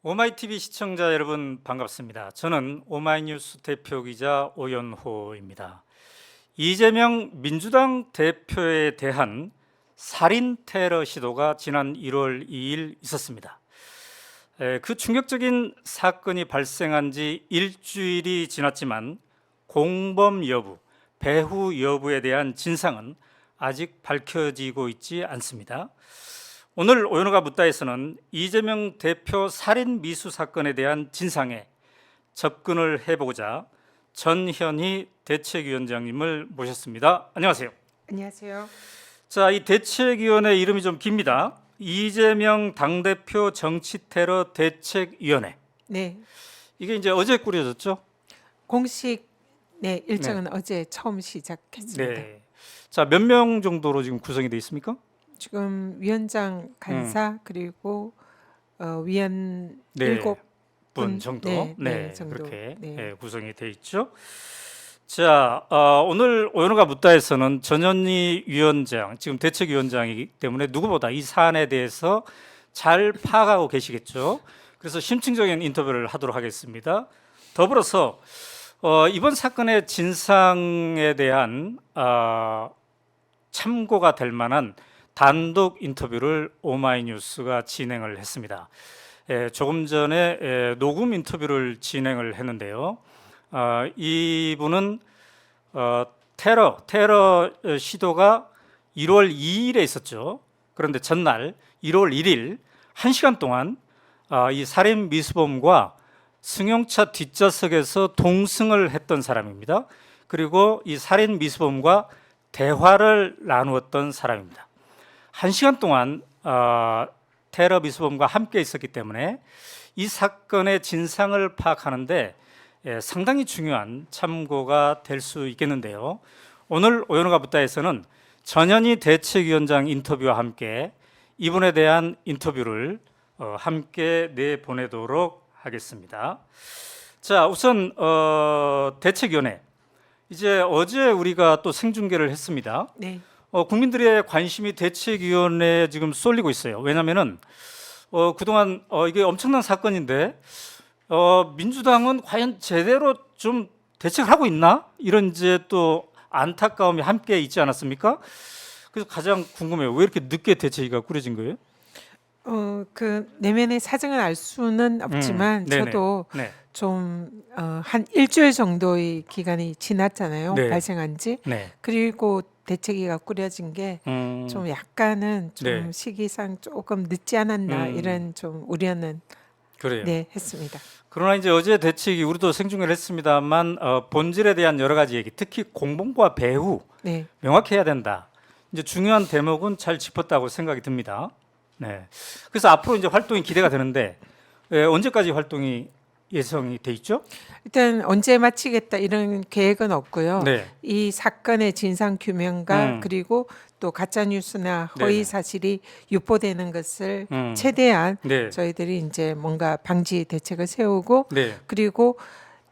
오마이TV 시청자 여러분 반갑습니다. 저는 오마이뉴스 대표기자 오연호입니다. 이재명 민주당 대표에 대한 살인 테러 시도가 지난 1월 2일 있었습니다. 그 충격적인 사건이 발생한 지 일주일이 지났지만 공범 여부, 배후 여부에 대한 진상은 아직 밝혀지고 있지 않습니다. 오늘 오연호가 묻다에서는 이재명 대표 살인 미수 사건에 대한 진상에 접근을 해보고자 전현희 대책위원장님을 모셨습니다. 안녕하세요. 안녕하세요. 자, 이 대책위원회 이름이 좀 깁니다. 이재명 당대표 정치테러 대책위원회. 네, 이게 이제 어제 꾸려졌죠? 공식 일정은 어제 처음 시작했습니다. 네. 자, 몇 명 정도로 지금 구성이 되어 있습니까? 지금 위원장, 간사 그리고 위원 네. 7분 정도, 정도. 그렇게 네. 구성이 돼 있죠. 자, 오늘 오연호가 묻다에서는 전현희 위원장, 지금 대책위원장이기 때문에 누구보다 이 사안에 대해서 잘 파악하고 계시겠죠. 그래서 심층적인 인터뷰를 하도록 하겠습니다. 더불어서 이번 사건의 진상에 대한 참고가 될 만한 단독 인터뷰를 오마이뉴스가 진행을 했습니다. 조금 전에 녹음 인터뷰를 진행을 했는데요. 이분은 테러 시도가 1월 2일에 있었죠. 그런데 전날 1월 1일 1시간 동안 이 살인 미수범과 승용차 뒷좌석에서 동승을 했던 사람입니다. 그리고 이 살인 미수범과 대화를 나누었던 사람입니다. 1시간 동안 테러 미수범과 함께 있었기 때문에 이 사건의 진상을 파악하는데 상당히 중요한 참고가 될 수 있겠는데요. 오늘 오연호가 묻다에서는 전현희 대책위원장 인터뷰와 함께 이분에 대한 인터뷰를 함께 내보내도록 하겠습니다. 자, 우선 대책위원회, 이제 어제 우리가 또 생중계를 했습니다. 네. 국민들의 관심이 대책위원회에 지금 쏠리고 있어요. 왜냐하면은 그동안 이게 엄청난 사건인데 민주당은 과연 제대로 좀 대책을 하고 있나? 이런 이제 또 안타까움이 함께 있지 않았습니까? 그래서 가장 궁금해요. 왜 이렇게 늦게 대책위가 꾸려진 거예요? 그 내면의 사정을 알 수는 없지만 네네. 저도 네. 좀 한 일주일 정도의 기간이 지났잖아요. 네. 발생한 지. 네. 그리고 대책위가 꾸려진 게 좀 약간은 좀 네. 시기상 조금 늦지 않았나 이런 좀 우려는 그래요. 했습니다. 그러나 이제 어제 대책이 우리도 생중계를 했습니다만 본질에 대한 여러 가지 얘기, 특히 공범과 배후 네. 명확해야 된다. 이제 중요한 대목은 잘 짚었다고 생각이 듭니다. 네. 그래서 앞으로 이제 활동이 기대가 되는데 언제까지 활동이 예정이 돼 있죠? 일단 언제 마치겠다 이런 계획은 없고요. 네. 이 사건의 진상 규명과 그리고 또 가짜 뉴스나 허위 네네. 사실이 유포되는 것을 음. 최대한 네. 저희들이 이제 뭔가 방지 대책을 세우고 네. 그리고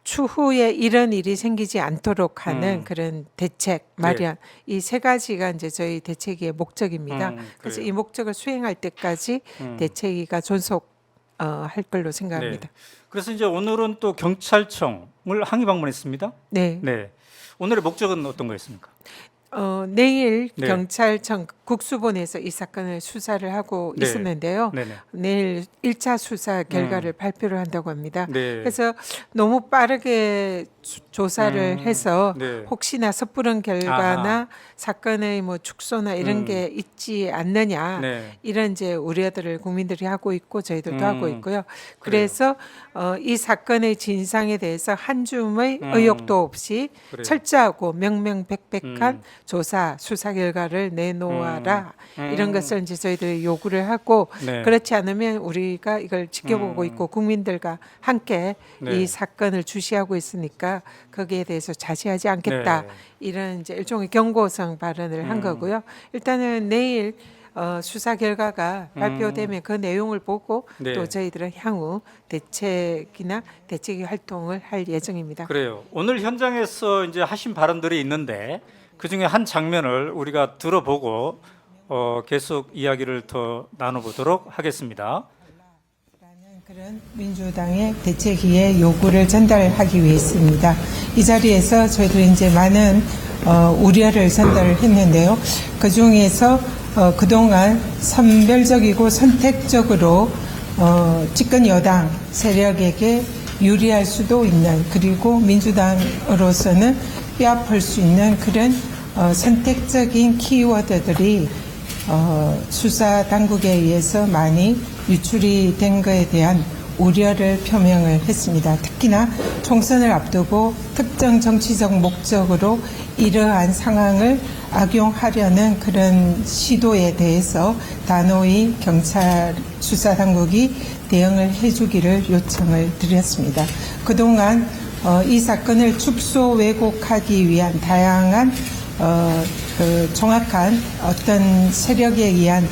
추후에 이런 일이 생기지 않도록 하는 그런 대책 마련 이 세 가지가 이제 저희 대책위의 목적입니다. 그래서 그래요. 이 목적을 수행할 때까지 대책위가 존속 할 걸로 생각합니다. 네. 그래서 이제 오늘은 또 경찰청을 항의 방문했습니다. 네. 네. 오늘의 목적은 어떤 거였습니까? 내일 네. 경찰청 국수본에서 이 사건을 수사를 하고 네. 있었는데요. 네네. 내일 1차 수사 결과를 발표를 한다고 합니다. 네. 그래서 너무 빠르게 조사를 해서 네. 혹시나 섣부른 결과나 사건의 뭐 축소나 이런 게 있지 않느냐 네. 이런 이제 우려들을 국민들이 하고 있고 저희들도 하고 있고요. 그래서 이 사건의 진상에 대해서 한 줌의 의혹도 없이 그래요. 철저하고 명명백백한 조사 수사 결과를 내놓아라 이런 것을 이제 저희들이 요구를 하고 네. 그렇지 않으면 우리가 이걸 지켜보고 있고 국민들과 함께 네. 이 사건을 주시하고 있으니까 거기에 대해서 자시하지 않겠다 네. 이런 이제 일종의 경고성 발언을 한 거고요. 일단은 내일 수사 결과가 발표되면 그 내용을 보고 네. 또 저희들은 향후 대책이나 대책위 활동을 할 예정입니다. 그래요. 오늘 현장에서 이제 하신 발언들이 있는데 그 중에 한 장면을 우리가 들어보고 계속 이야기를 더 나눠보도록 하겠습니다. 그런 민주당의 대책위의 요구를 전달하기 위해서입니다. 이 자리에서 저희들이 이제 많은 우려를 전달했는데요. 그 중에서 그동안 선별적이고 선택적으로 집권 여당 세력에게 유리할 수도 있는, 그리고 민주당으로서는 뼈아플 수 있는 그런 선택적인 키워드들이 수사 당국에 의해서 많이 유출이 된 것에 대한 우려를 표명을 했습니다. 특히나 총선을 앞두고 특정 정치적 목적으로 이러한 상황을 악용하려는 그런 시도에 대해서 단호히 경찰 수사 당국이 대응을 해주기를 요청을 드렸습니다. 그동안 이 사건을 축소 왜곡하기 위한 다양한 정확한 어떤 세력에 의한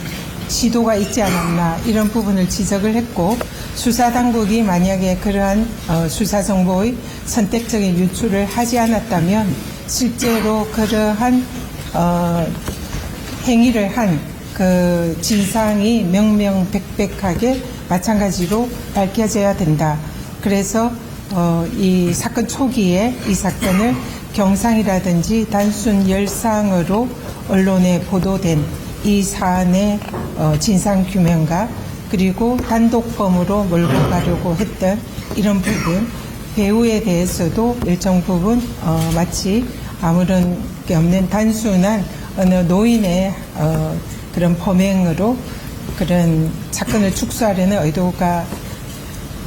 시도가 있지 않았나, 이런 부분을 지적을 했고, 수사당국이 만약에 그러한 수사정보의 선택적인 유출을 하지 않았다면 실제로 그러한 행위를 한 그 진상이 명명백백하게 마찬가지로 밝혀져야 된다. 그래서 이 사건 초기에 이 사건을 경상이라든지 단순 열상으로 언론에 보도된 이 사안의 진상규명과 그리고 단독범으로 몰고 가려고 했던 이런 부분, 배우에 대해서도 일정 부분 마치 아무런 게 없는 단순한 어느 노인의 그런 범행으로 그런 사건을 축소하려는 의도가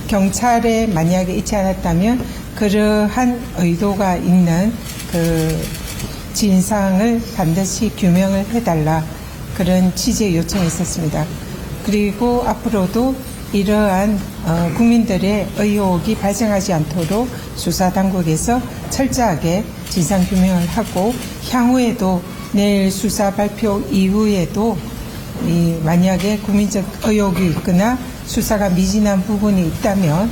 경찰에 만약에 있지 않았다면 그러한 의도가 있는 그 진상을 반드시 규명을 해달라, 그런 취지의 요청이 있었습니다. 그리고 앞으로도 이러한 국민들의 의혹이 발생하지 않도록 수사당국에서 철저하게 진상규명을 하고, 향후에도 내일 수사 발표 이후에도 만약에 국민적 의혹이 있거나 수사가 미진한 부분이 있다면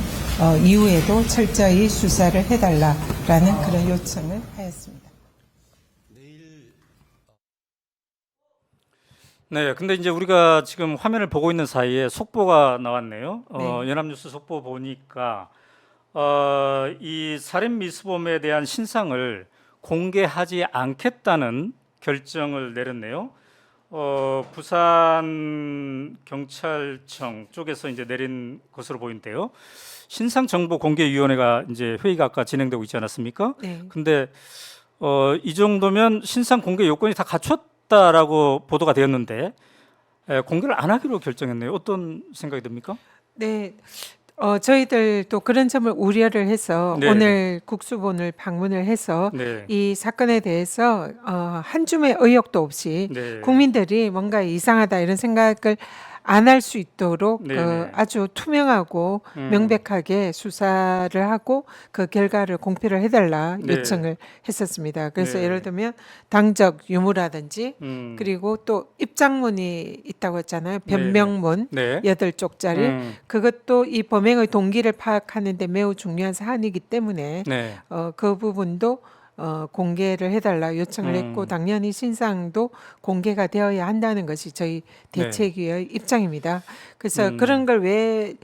이후에도 철저히 수사를 해달라라는 그런 요청을 하였습니다. 네, 근데 이제 우리가 지금 화면을 보고 있는 사이에 속보가 나왔네요. 네. 연합뉴스 속보 보니까 이 살인 미수범에 대한 신상을 공개하지 않겠다는 결정을 내렸네요. 부산 경찰청 쪽에서 이제 내린 것으로 보이는데요. 신상정보공개위원회가 이제 회의가 아까 진행되고 있지 않았습니까? 네. 근데 이 정도면 신상 공개 요건이 다 갖췄다라고 보도가 되었는데 공개를 안 하기로 결정했네요. 어떤 생각이 듭니까? 네. 저희들도 그런 점을 우려를 해서 네. 오늘 국수본을 방문을 해서 네. 이 사건에 대해서 한 줌의 의혹도 없이 네. 국민들이 뭔가 이상하다 이런 생각을 안 할 수 있도록 네네. 아주 투명하고 명백하게 수사를 하고 그 결과를 공표를 해달라 네. 요청을 했었습니다. 그래서 네. 예를 들면 당적 유무라든지 음. 그리고 또 입장문이 있다고 했잖아요. 네네. 변명문 네. 8쪽짜리. 그것도 이 범행의 동기를 파악하는 데 매우 중요한 사안이기 때문에 네. 그 부분도 공개를 해달라 요청을 했고, 당연히 신상도 공개가 되어야 한다는 것이 저희 대책위의 입장입니다. 그래서 그런 걸 왜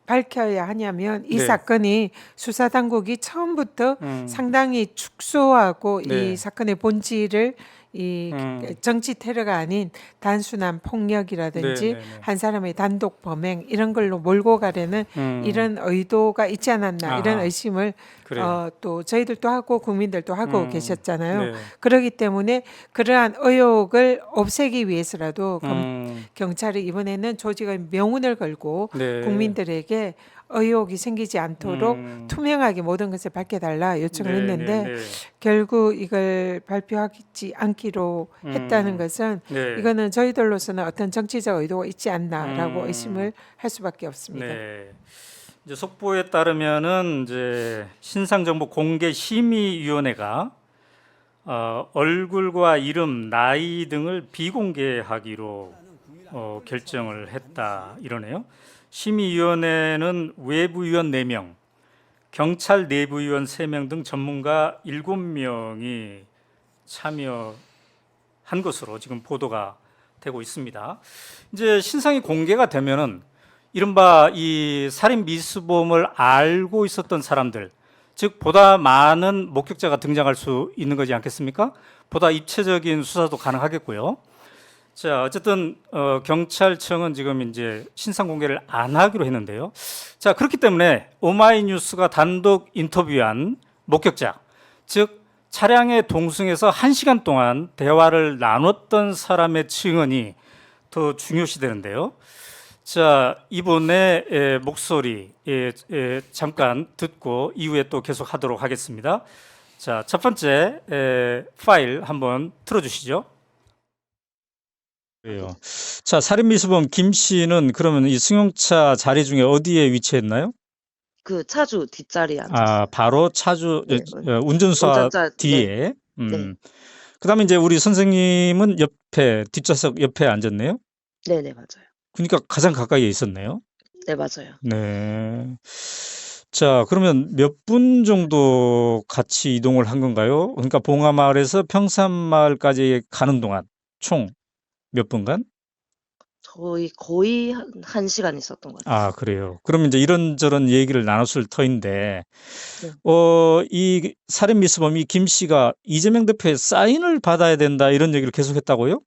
밝혀야 하냐면 이 네. 사건이 수사 당국이 처음부터 상당히 축소하고 네. 이 사건의 본질을 이 정치 테러가 아닌 단순한 폭력이라든지 네, 네, 네. 한 사람의 단독 범행 이런 걸로 몰고 가려는 이런 의도가 있지 않았나, 이런 아하. 의심을 그래요. 또 저희들도 하고 국민들도 하고 계셨잖아요. 네. 그렇기 때문에 그러한 의혹을 없애기 위해서라도 음. 경찰이 이번에는 조직의 명운을 걸고 네. 국민들에게 의혹이 생기지 않도록 투명하게 모든 것을 밝혀달라 요청을 네, 했는데 네, 네. 결국 이걸 발표하지 않기로 했다는 것은 네. 이거는 저희들로서는 어떤 정치적 의도가 있지 않나라고 의심을 할 수밖에 없습니다. 네. 이제 속보에 따르면은 이제 신상정보공개심의위원회가 얼굴과 이름, 나이 등을 비공개하기로 결정을 했다 이러네요. 심의위원회는 외부위원 4명, 경찰 내부위원 3명 등 전문가 7명이 참여한 것으로 지금 보도가 되고 있습니다. 이제 신상이 공개가 되면은 이른바 이 살인 미수범을 알고 있었던 사람들, 즉 보다 많은 목격자가 등장할 수 있는 거지 않겠습니까? 보다 입체적인 수사도 가능하겠고요. 자, 어쨌든 경찰청은 지금 이제 신상 공개를 안 하기로 했는데요. 자, 그렇기 때문에 오마이뉴스가 단독 인터뷰한 목격자, 즉 차량에 동승해서 1시간 동안 대화를 나눴던 사람의 증언이 더 중요시 되는데요. 자, 이분의 목소리 잠깐 듣고 이후에 또 계속 하도록 하겠습니다. 자, 첫 번째 파일 한번 틀어주시죠. 그래요. 자, 살인미수범 김 씨는 그러면 이 승용차 자리 중에 어디에 위치했나요? 그 차주 뒷자리에 아, 앉았어요. 바로 차주 네, 운전사 운전자 뒤에. 네. 그다음에 이제 우리 선생님은 옆에 뒷좌석 옆에 앉았네요. 네네 맞아요. 그러니까 가장 가까이에 있었네요. 네 맞아요. 네. 자, 그러면 몇 분 정도 같이 이동을 한 건가요? 그러니까 봉하마을에서 평산마을까지 가는 동안 총 몇 분간? 저희 거의 한 시간 있었던 것 같아요. 아, 그래요. 그럼 이제 이런저런 얘기를 나눴을 터인데, 네. 이 살인 미수범이 김 씨가 이재명 대표의 사인을 받아야 된다 이런 얘기를 계속했다고요?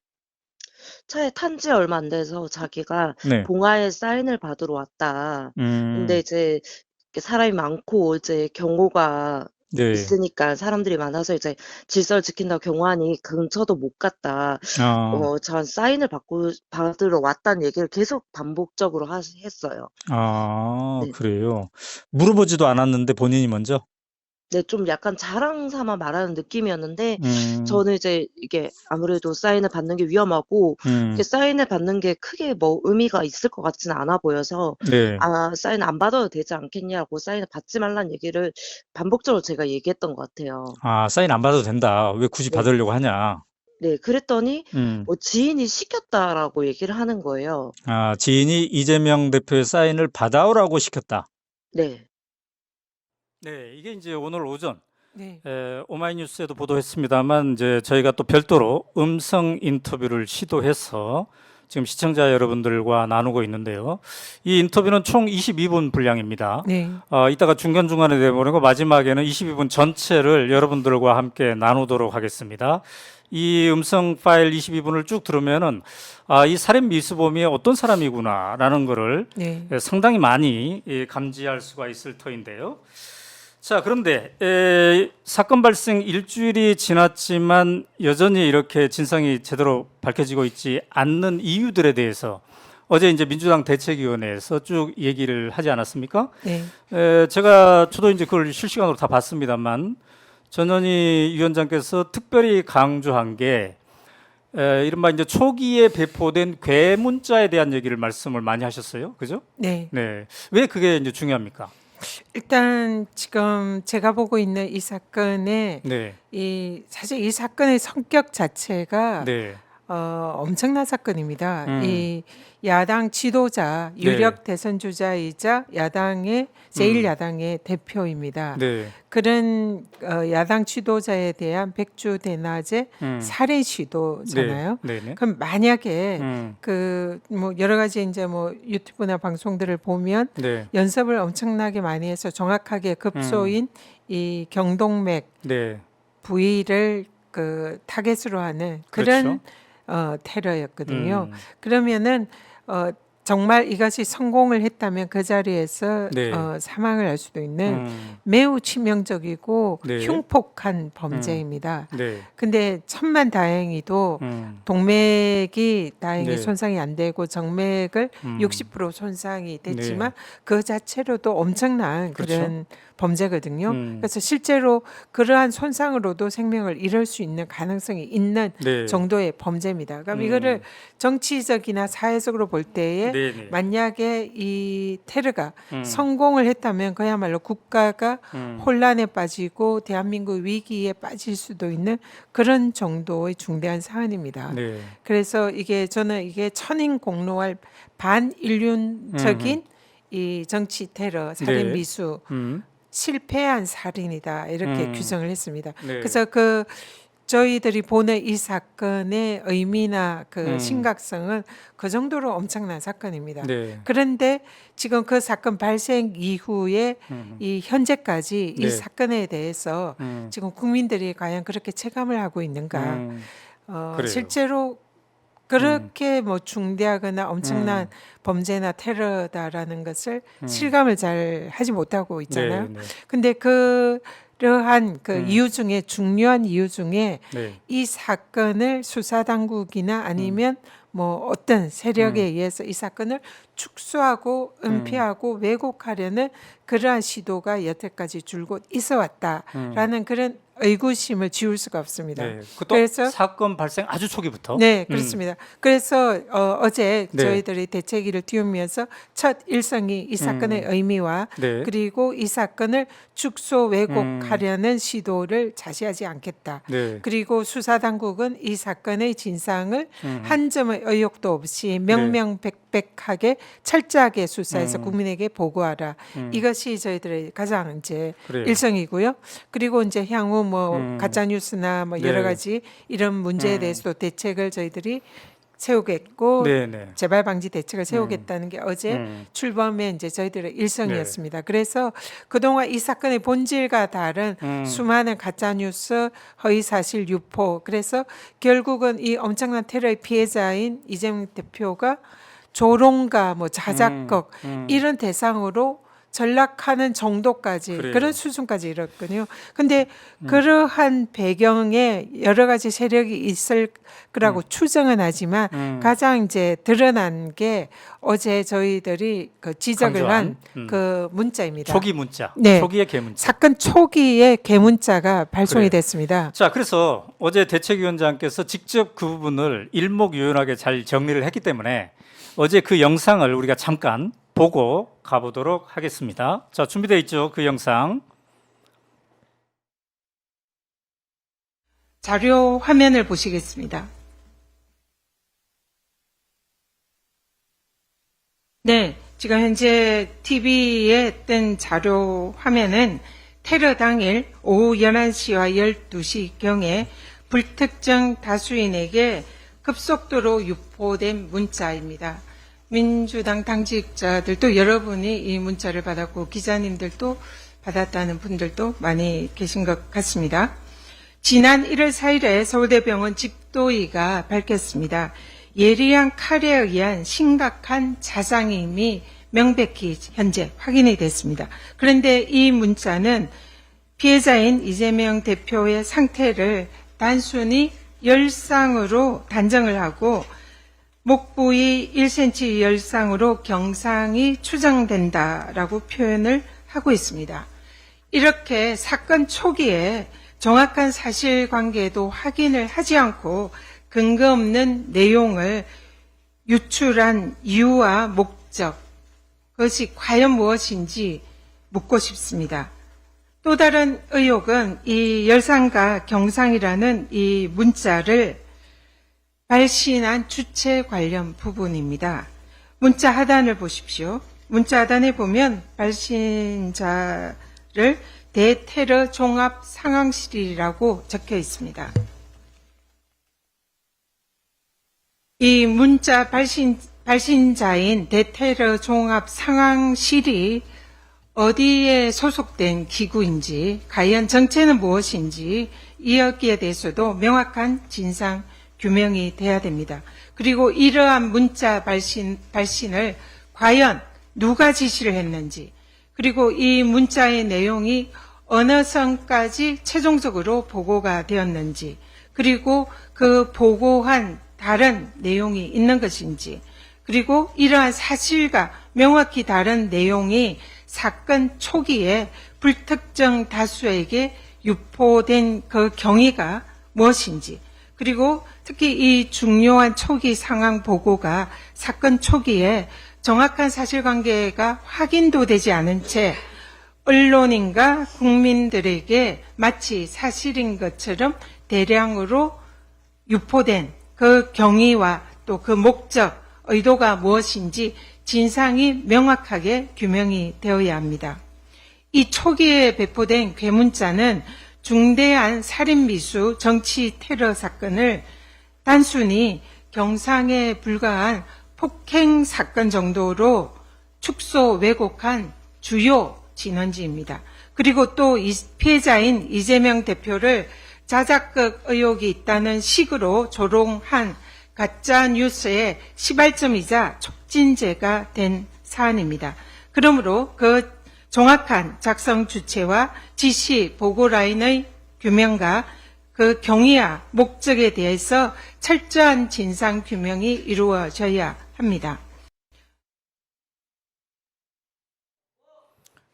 차에 탄 지 얼마 안 돼서 자기가 네. 봉화에 사인을 받으러 왔다. 음, 근데 이제 사람이 많고 이제 경호가 네. 있으니까 사람들이 많아서 이제 질서를 지킨다고 경호하니 근처도 못 갔다. 전 사인을 받으러 왔다는 얘기를 계속 반복적으로 했어요. 네. 그래요. 물어보지도 않았는데 본인이 먼저? 네, 좀 약간 자랑 삼아 말하는 느낌이었는데, 음, 저는 이제 이게 아무래도 사인을 받는 게 위험하고, 음, 이게 사인을 받는 게 크게 뭐 의미가 있을 것 같지는 않아 보여서, 네. 사인 안 받아도 되지 않겠냐고, 사인을 받지 말라는 얘기를 반복적으로 제가 얘기했던 것 같아요. 사인 안 받아도 된다. 왜 굳이 네. 받으려고 하냐? 네, 그랬더니, 음, 지인이 시켰다라고 얘기를 하는 거예요. 지인이 이재명 대표의 사인을 받아오라고 시켰다. 네. 네, 이게 이제 오늘 오전 네. 오마이뉴스에도 보도했습니다만 이제 저희가 또 별도로 음성 인터뷰를 시도해서 지금 시청자 여러분들과 나누고 있는데요. 이 인터뷰는 총 22분 분량입니다. 네. 이따가 중간중간에 내보내고 마지막에는 22분 전체를 여러분들과 함께 나누도록 하겠습니다. 이 음성 파일 22분을 쭉 들으면은 이 살인 미수범이 어떤 사람이구나라는 거를 네. 상당히 많이 감지할 수가 있을 터인데요. 자, 그런데 사건 발생 일주일이 지났지만 여전히 이렇게 진상이 제대로 밝혀지고 있지 않는 이유들에 대해서 어제 이제 민주당 대책위원회에서 쭉 얘기를 하지 않았습니까? 네. 저도 이제 그걸 실시간으로 다 봤습니다만 전현희 위원장께서 특별히 강조한 게 이른바 이제 초기에 배포된 괴문자에 대한 얘기를 말씀을 많이 하셨어요, 그죠? 네. 네, 왜 그게 이제 중요합니까? 일단 지금 제가 보고 있는 이 사건의 네, 사실 이 사건의 성격 자체가 네, 엄청난 사건입니다. 음. 이 야당 지도자, 유력 대선 주자이자 야당의 제1야당의 대표입니다. 네, 그런 야당 지도자에 대한 백주대낮의 살해 시도잖아요. 네, 네, 그럼 만약에 음, 그 뭐 여러 가지 이제 뭐 유튜브나 방송들을 보면 네, 연습을 엄청나게 많이 해서 정확하게 급소인 이 경동맥 네, 부위를 그 타겟으로 하는 그렇죠. 그런 테러였거든요. 음, 그러면은 정말 이것이 성공을 했다면 그 자리에서 네. 사망을 할 수도 있는 음, 매우 치명적이고 네. 흉폭한 범죄입니다. 네, 근데 천만 다행히도 동맥이 다행히 네. 손상이 안 되고 정맥을 60% 손상이 됐지만 그 자체로도 엄청난 그렇죠. 그런 범죄거든요. 음. 그래서 실제로 그러한 손상으로도 생명을 잃을 수 있는 가능성이 있는 네. 정도의 범죄입니다. 그럼 이거를 정치적이나 사회적으로 볼 때에 네, 네. 만약에 이 테러가 성공을 했다면 그야말로 국가가 혼란에 빠지고 대한민국 위기에 빠질 수도 있는 그런 정도의 중대한 사안입니다. 네. 그래서 저는 이게 천인공노할 반인륜적인 이 정치 테러 살인 네. 미수 음, 실패한 살인이다 이렇게 규정을 했습니다. 네. 그래서 그 저희들이 보는 이 사건의 의미나 그 음. 심각성은 그 정도로 엄청난 사건입니다. 네. 그런데 지금 그 사건 발생 이후에 음. 이 현재까지 네. 이 사건에 대해서 지금 국민들이 과연 그렇게 체감을 하고 있는가? 음. 그래요. 실제로 그렇게 뭐 중대하거나 엄청난 범죄나 테러다라는 것을 실감을 잘 하지 못하고 있잖아요. 네, 네. 근데 그러한 그 이유 중에 중요한 이유 중에 네. 이 사건을 수사 당국이나 아니면 뭐 어떤 세력에 의해서 이 사건을 축소하고 은폐하고 왜곡하려는 그러한 시도가 여태까지 줄곧 있어 왔다라는 그런 의구심을 지울 수가 없습니다. 네. 그것도 그래서 사건 발생 아주 초기부터. 네, 그렇습니다. 그래서 어제 네. 저희들이 대책위를 띄우면서 첫 일성이 이 사건의 의미와 네. 그리고 이 사건을 축소 왜곡하려는 시도를 자시하지 않겠다. 네. 그리고 수사당국은 이 사건의 진상을 한 점의 의혹도 없이 명명백백하게 철저하게 수사해서 국민에게 보고하라. 이것이 저희들의 가장 이제 그래요. 일성이고요. 그리고 이제 향후 뭐 가짜 뉴스나 뭐 여러 네. 가지 이런 문제에 대해서도 대책을 저희들이 세우겠고 네, 네. 재발 방지 대책을 세우겠다는 게 어제 출범의 이제 저희들의 일성이었습니다. 그래서 그동안 이 사건의 본질과 다른 수많은 가짜 뉴스, 허위 사실 유포, 그래서 결국은 이 엄청난 테러의 피해자인 이재명 대표가 조롱가, 뭐 자작극 이런 대상으로 전락하는 정도까지 그래요. 그런 수준까지 이뤘거든요. 근데 그러한 배경에 여러 가지 세력이 있을 거라고 추정은 하지만 가장 이제 드러난 게 어제 저희들이 그 지적을 한 그 문자입니다. 초기 문자. 네. 초기의 개문자. 사건 초기에 개문자가 발송이 그래요. 됐습니다. 자, 그래서 어제 대책위원장께서 직접 그 부분을 일목요연하게 잘 정리를 했기 때문에 어제 그 영상을 우리가 잠깐 보고 가보도록 하겠습니다. 자, 준비되어 있죠? 그 영상. 자료 화면을 보시겠습니다. 네, 지금 현재 TV에 뜬 자료 화면은 테러 당일 오후 11시와 12시경에 불특정 다수인에게 급속도로 유포된 문자입니다. 민주당 당직자들도 여러분이 이 문자를 받았고 기자님들도 받았다는 분들도 많이 계신 것 같습니다. 지난 1월 4일에 서울대병원 집도의가 밝혔습니다. 예리한 칼에 의한 심각한 자상임이 명백히 현재 확인이 됐습니다. 그런데 이 문자는 피해자인 이재명 대표의 상태를 단순히 열상으로 단정을 하고 목 부위 1cm 열상으로 경상이 추정된다라고 표현을 하고 있습니다. 이렇게 사건 초기에 정확한 사실관계도 확인을 하지 않고 근거 없는 내용을 유출한 이유와 목적, 그것이 과연 무엇인지 묻고 싶습니다. 또 다른 의혹은 이 열상과 경상이라는 이 문자를 발신한 주체 관련 부분입니다. 문자 하단을 보십시오. 문자 하단에 보면 발신자를 대테러 종합 상황실이라고 적혀 있습니다. 이 문자 발신자인 대테러 종합 상황실이 어디에 소속된 기구인지, 과연 정체는 무엇인지 이어기에 대해서도 명확한 진상 규명이 돼야 됩니다. 그리고 이러한 문자 발신을 과연 누가 지시를 했는지, 그리고 이 문자의 내용이 어느 선까지 최종적으로 보고가 되었는지, 그리고 그 보고한 다른 내용이 있는 것인지, 그리고 이러한 사실과 명확히 다른 내용이 사건 초기에 불특정 다수에게 유포된 그 경위가 무엇인지, 그리고 특히 이 중요한 초기 상황 보고가 사건 초기에 정확한 사실관계가 확인도 되지 않은 채 언론인과 국민들에게 마치 사실인 것처럼 대량으로 유포된 그 경위와 또 그 목적, 의도가 무엇인지 진상이 명확하게 규명이 되어야 합니다. 이 초기에 배포된 괴문자는 중대한 살인미수 정치 테러 사건을 단순히 경상에 불과한 폭행 사건 정도로 축소 왜곡한 주요 진원지입니다. 그리고 또 피해자인 이재명 대표를 자작극 의혹이 있다는 식으로 조롱한 가짜 뉴스의 시발점이자 촉진제가 된 사안입니다. 그러므로 그 정확한 작성 주체와 지시 보고 라인의 규명과 그 경위와 목적에 대해서 철저한 진상 규명이 이루어져야 합니다.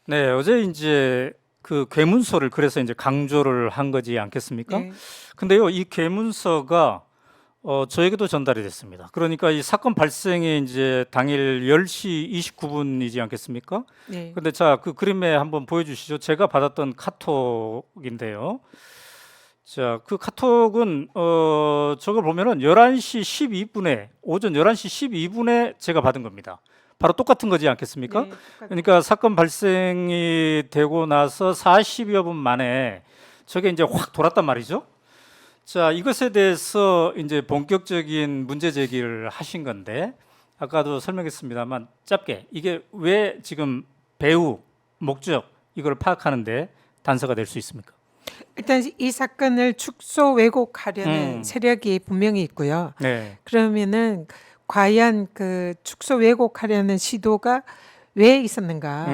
네, 어제 이제 그 괴문서를 그래서 이제 강조를 한 거지 않겠습니까? 네. 근데요, 이 괴문서가 저에게도 전달이 됐습니다. 그러니까 이 사건 발생이 이제 당일 10시 29분이지 않겠습니까? 네. 근데 자, 그 그림에 한번 보여주시죠. 제가 받았던 카톡인데요. 자, 그 카톡은 저걸 보면은 11시 12분에 오전 11시 12분에 제가 받은 겁니다. 바로 똑같은 거지 않겠습니까? 네, 똑같아요. 그러니까 사건 발생이 되고 나서 40여 분 만에 저게 이제 확 돌았단 말이죠. 자, 이것에 대해서 이제 본격적인 문제 제기를 하신 건데 아까도 설명했습니다만 짧게 이게 왜 지금 배후 목적 이걸 파악하는데 단서가 될 수 있습니까? 일단 이 사건을 축소 왜곡하려는 세력이 분명히 있고요. 네. 그러면은 과연 그 축소 왜곡하려는 시도가 왜 있었는가?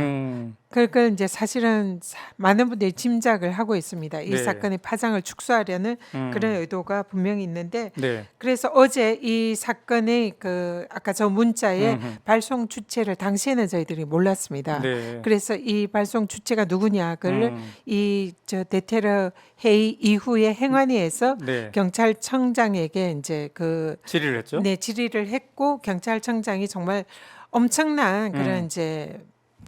그걸 이제 사실은 많은 분들이 짐작을 하고 있습니다. 이 네. 사건의 파장을 축소하려는 그런 의도가 분명히 있는데, 네. 그래서 어제 이 사건의 그 아까 저 문자의 발송 주체를 당시에는 저희들이 몰랐습니다. 네. 그래서 이 발송 주체가 누구냐, 그걸 이 저 대테러 회의 이후에 행안위에서 네. 경찰청장에게 이제 그 질의를 했죠. 네, 질의를 했고 경찰청장이 정말 엄청난 그런 이제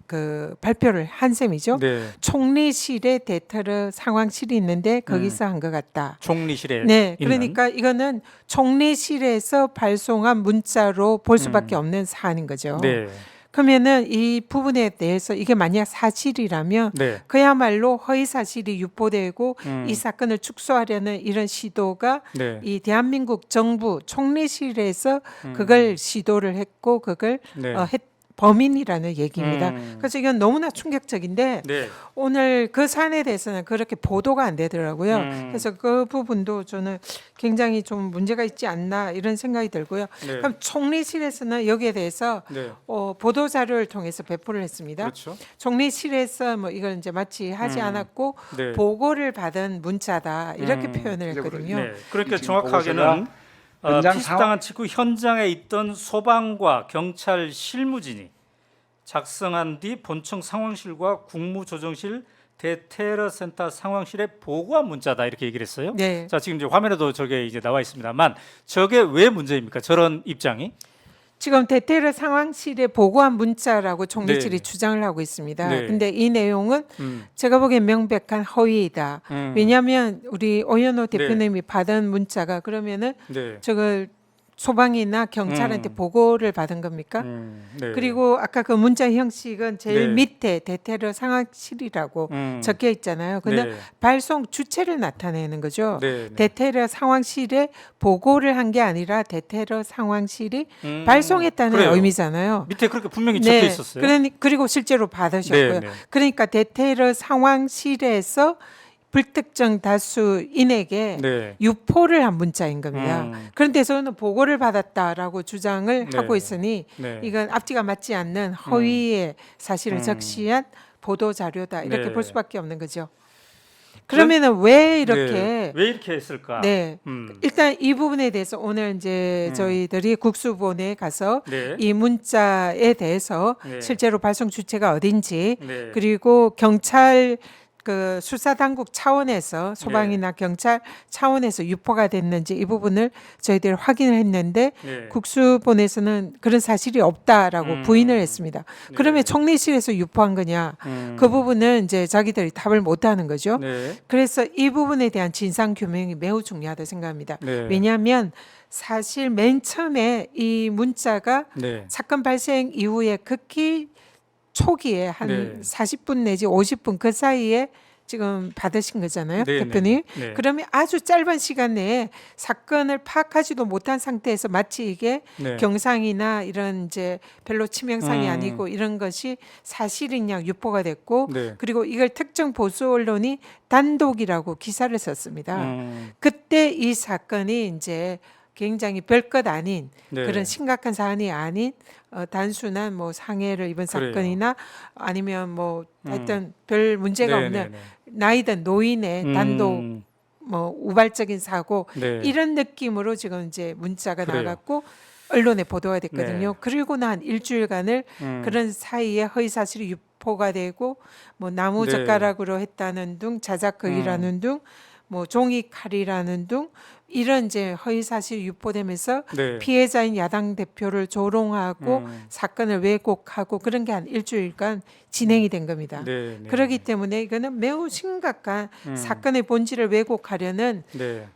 그 발표를 한 셈이죠. 네. 총리실에 대테러 상황실이 있는데 거기서 한 것 같다. 총리실에 네, 있는. 그러니까 이거는 총리실에서 발송한 문자로 볼 수밖에 없는 사안인 거죠. 네. 그러면은 이 부분에 대해서 이게 만약 사실이라면 네. 그야말로 허위 사실이 유포되고 이 사건을 축소하려는 이런 시도가 네. 이 대한민국 정부 총리실에서 그걸 시도를 했고 그걸 네. 범인이라는 얘기입니다. 음. 그래서 이건 너무나 충격적인데 네. 오늘 그 사안에 대해서는 그렇게 보도가 안 되더라고요. 그래서 그 부분도 저는 굉장히 좀 문제가 있지 않나 이런 생각이 들고요. 네. 그럼 총리실에서는 여기에 대해서 네. 보도 자료를 통해서 배포를 했습니다. 그렇죠. 총리실에서 뭐 이걸 이제 마치 하지 않았고 네. 보고를 받은 문자다 이렇게 표현을 했거든요. 네. 그러니까 지금 정확하게는 보고서가 현장 피습당한 직후 현장에 있던 소방과 경찰 실무진이 작성한 뒤 본청 상황실과 국무조정실 대테러센터 상황실에 보고한 문자다 이렇게 얘기를 했어요. 네. 자, 지금 이제 화면에도 저게 이제 나와 있습니다만 저게 왜 문제입니까? 저런 입장이? 지금 대테러 상황실에 보고한 문자라고 총리실이 네. 주장을 하고 있습니다. 네. 근데 이 내용은 제가 보기엔 명백한 허위이다. 왜냐하면 우리 오연호 대표님이 받은 문자가 그러면은 네. 저걸 소방이나 경찰한테 보고를 받은 겁니까? 네. 그리고 아까 그 문자 형식은 제일 네. 밑에 대테러 상황실이라고 적혀 있잖아요. 근데 네. 발송 주체를 나타내는 거죠. 네, 네. 대테러 상황실에 보고를 한 게 아니라 대테러 상황실이 발송했다는 그래요. 의미잖아요. 밑에 그렇게 분명히 적혀 있었어요. 그리고 실제로 받으셨고요. 네, 네. 그러니까 대테러 상황실에서 불특정 다수인에게 네. 유포를 한 문자인 겁니다. 그런데 저는 보고를 받았다라고 주장을 네. 하고 있으니 네. 이건 앞뒤가 맞지 않는 허위의 사실을 적시한 보도 자료다 이렇게 네. 볼 수밖에 없는 거죠. 그러면은 왜 이렇게 네. 왜 이렇게 했을까? 네. 일단 이 부분에 대해서 오늘 이제 저희들이 국수본에 가서 네. 이 문자에 대해서 네. 실제로 발송 주체가 어딘지 네. 그리고 경찰 그 수사 당국 차원에서 소방이나 경찰 차원에서 유포가 됐는지 이 부분을 저희들이 확인을 했는데 네. 국수본에서는 그런 사실이 없다라고 부인을 했습니다. 그러면 총리실에서 유포한 거냐? 그 부분은 이제 자기들이 답을 못 하는 거죠. 네. 그래서 이 부분에 대한 진상 규명이 매우 중요하다 생각합니다. 네. 왜냐하면 사실 맨 처음에 이 문자가 네. 사건 발생 이후에 극히 초기에 한 네. 40분 내지 50분 그 사이에 지금 받으신 거잖아요, 네, 대표님. 네, 네. 그러면 아주 짧은 시간 내에 사건을 파악하지도 못한 상태에서 마치 이게 네. 경상이나 이런 이제 별로 치명상이 아니고 이런 것이 사실인 양 유포가 됐고 네. 그리고 이걸 특정 보수 언론이 단독이라고 기사를 썼습니다. 그때 이 사건이 이제 굉장히 별것 아닌 네. 그런 심각한 사안이 아닌 단순한 뭐 상해를 입은 그래요. 사건이나 아니면 뭐 하여튼 별 문제가 네, 없는 네, 네. 나이든 노인의 단독 뭐 우발적인 사고 네. 이런 느낌으로 지금 이제 문자가 그래요. 나갔고 언론에 보도가 됐거든요. 네. 그리고 난 일주일간을 그런 사이에 허위 사실이 유포가 되고 뭐 나무 네. 젓가락으로 했다는 등 자작극이라는 등 뭐 종이 칼이라는 등 이런 이제 허위 사실이 유포되면서 네. 피해자인 야당 대표를 조롱하고 사건을 왜곡하고 그런 게 한 일주일간 진행이 된 겁니다. 네, 네. 그렇기 때문에 이거는 매우 심각한 사건의 본질을 왜곡하려는 네.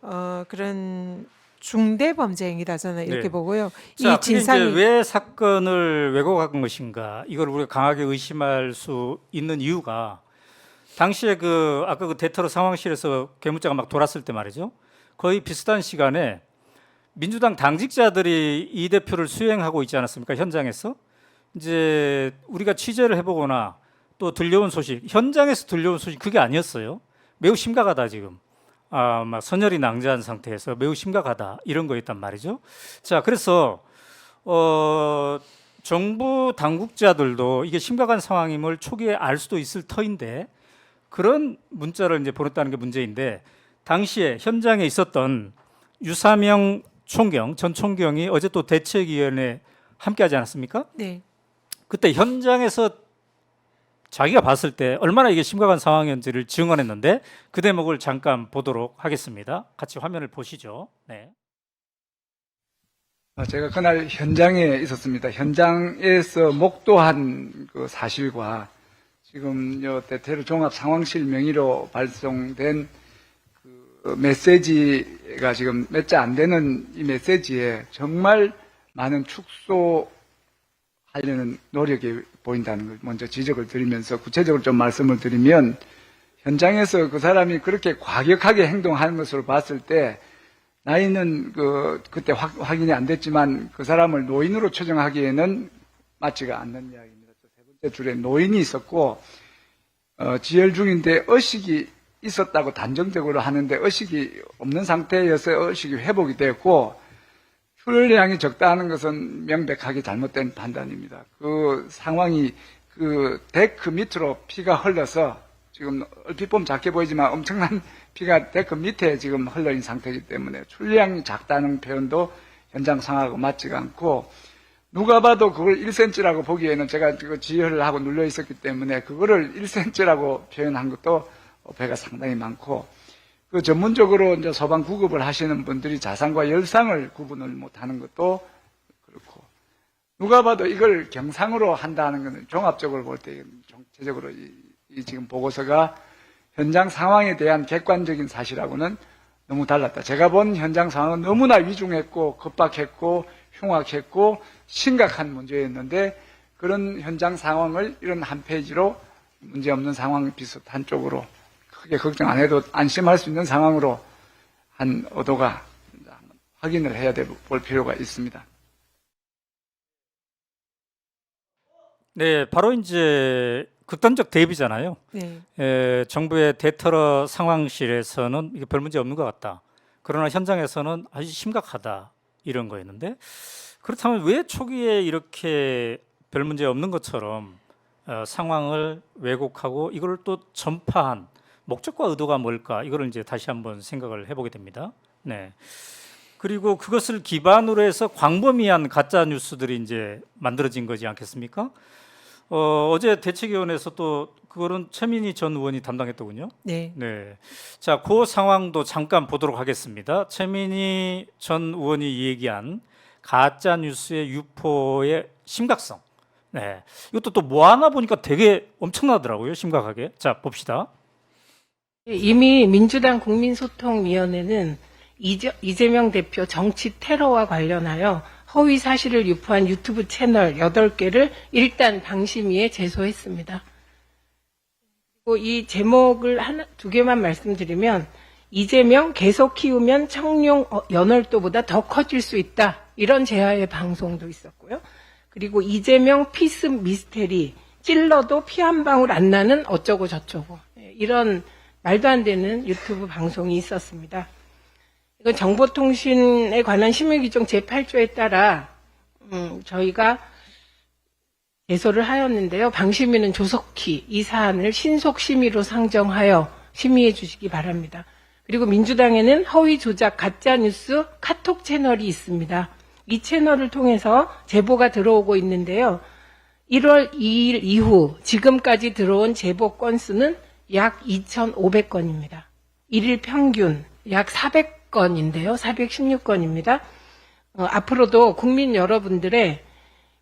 그런 중대 범죄 행위다 저는 이렇게 네. 보고요. 자, 이 진상이 그게 이제 왜 사건을 왜곡한 것인가? 이걸 우리가 강하게 의심할 수 있는 이유가 당시에 그 아까 그 대테러 상황실에서 괴문자가 막 돌았을 때 말이죠. 거의 비슷한 시간에 민주당 당직자들이 이 대표를 수행하고 있지 않았습니까? 현장에서. 이제 우리가 취재를 해보거나 또 들려온 소식, 현장에서 들려온 소식 그게 아니었어요. 매우 심각하다 지금. 막 선열이 낭자한 상태에서 매우 심각하다 이런 거였단 말이죠. 자, 그래서 정부 당국자들도 이게 심각한 상황임을 초기에 알 수도 있을 터인데 그런 문자를 이제 보냈다는 게 문제인데 당시에 현장에 있었던 유사명 총경 전 총경이 어제 또 대책위원회 함께하지 않았습니까? 네. 그때 현장에서 자기가 봤을 때 얼마나 이게 심각한 상황이었는지를 증언했는데 그 대목을 잠깐 보도록 하겠습니다. 같이 화면을 보시죠. 네. 제가 그날 현장에 있었습니다. 현장에서 목도한 그 사실과 지금 대테러 종합 상황실 명의로 발송된 그 메시지가 지금 몇 자 안 되는 이 메시지에 정말 많은 축소하려는 노력이 보인다는 걸 먼저 지적을 드리면서 구체적으로 좀 말씀을 드리면 현장에서 그 사람이 그렇게 과격하게 행동하는 것으로 봤을 때 나이는 그때 확인이 안 됐지만 그 사람을 노인으로 추정하기에는 맞지가 않는 이야기입니다. 세 번째 줄에 노인이 있었고 지혈 중인데 의식이 있었다고 단정적으로 하는데 의식이 없는 상태여서 의식이 회복이 됐고 출혈량이 적다는 것은 명백하게 잘못된 판단입니다. 그 상황이 그 데크 밑으로 피가 흘러서 지금 얼핏 보면 작게 보이지만 엄청난 피가 데크 밑에 지금 흘러있는 상태이기 때문에 출혈량이 작다는 표현도 현장 상황하고 맞지가 않고 누가 봐도 그걸 1cm라고 보기에는 제가 그 지혈을 하고 눌려 있었기 때문에 그거를 1cm라고 표현한 것도 배가 상당히 많고 그 전문적으로 이제 소방 구급을 하시는 분들이 자상과 열상을 구분을 못하는 것도 그렇고 누가 봐도 이걸 경상으로 한다는 것은 종합적으로 볼 때 전체적으로 이 지금 보고서가 현장 상황에 대한 객관적인 사실하고는 너무 달랐다. 제가 본 현장 상황은 너무나 위중했고 급박했고 흉악했고 심각한 문제였는데 그런 현장 상황을 이런 한 페이지로 문제없는 상황 비슷한 쪽으로 크게 걱정 안 해도 안심할 수 있는 상황으로 한 의도가 확인을 해야 볼 필요가 있습니다. 네, 바로 이제 극단적 대비잖아요. 네. 정부의 대테러 상황실에서는 이게 별 문제 없는 것 같다. 그러나 현장에서는 아주 심각하다 이런 거였는데 그렇다면 왜 초기에 이렇게 별 문제 없는 것처럼 상황을 왜곡하고 이걸 또 전파한 목적과 의도가 뭘까? 이거를 이제 다시 한번 생각을 해보게 됩니다. 네. 그리고 그것을 기반으로 해서 광범위한 가짜 뉴스들이 이제 만들어진 거지 않겠습니까? 어제 대책위원회에서 또 그거는 최민희 전 의원이 담당했더군요. 네. 네. 자, 그 상황도 잠깐 보도록 하겠습니다. 최민희 전 의원이 얘기한 가짜 뉴스의 유포의 심각성. 네. 이것도 또 뭐 하나 보니까 되게 엄청나더라고요. 심각하게. 자, 봅시다. 이미 민주당 국민소통위원회는 이재명 대표 정치 테러와 관련하여 허위 사실을 유포한 유튜브 채널 8개를 일단 방심위에 제소했습니다. 이 제목을 두 개만 말씀드리면 이재명 계속 키우면 청룡 연월도보다 더 커질 수 있다. 이런 제아의 방송도 있었고요. 그리고 이재명 피스 미스테리 찔러도 피 한 방울 안 나는 어쩌고 저쩌고 이런 말도 안 되는 유튜브 방송이 있었습니다. 이건 정보통신에 관한 심의규정 제8조에 따라 저희가 제소를 하였는데요. 방심위는 조속히 이 사안을 신속심의로 상정하여 심의해 주시기 바랍니다. 그리고 민주당에는 허위 조작 가짜뉴스 카톡 채널이 있습니다. 이 채널을 통해서 제보가 들어오고 있는데요. 1월 2일 이후 지금까지 들어온 제보 건수는 약 2,500건입니다. 1일 평균 약 400건인데요. 416건입니다. 앞으로도 국민 여러분들의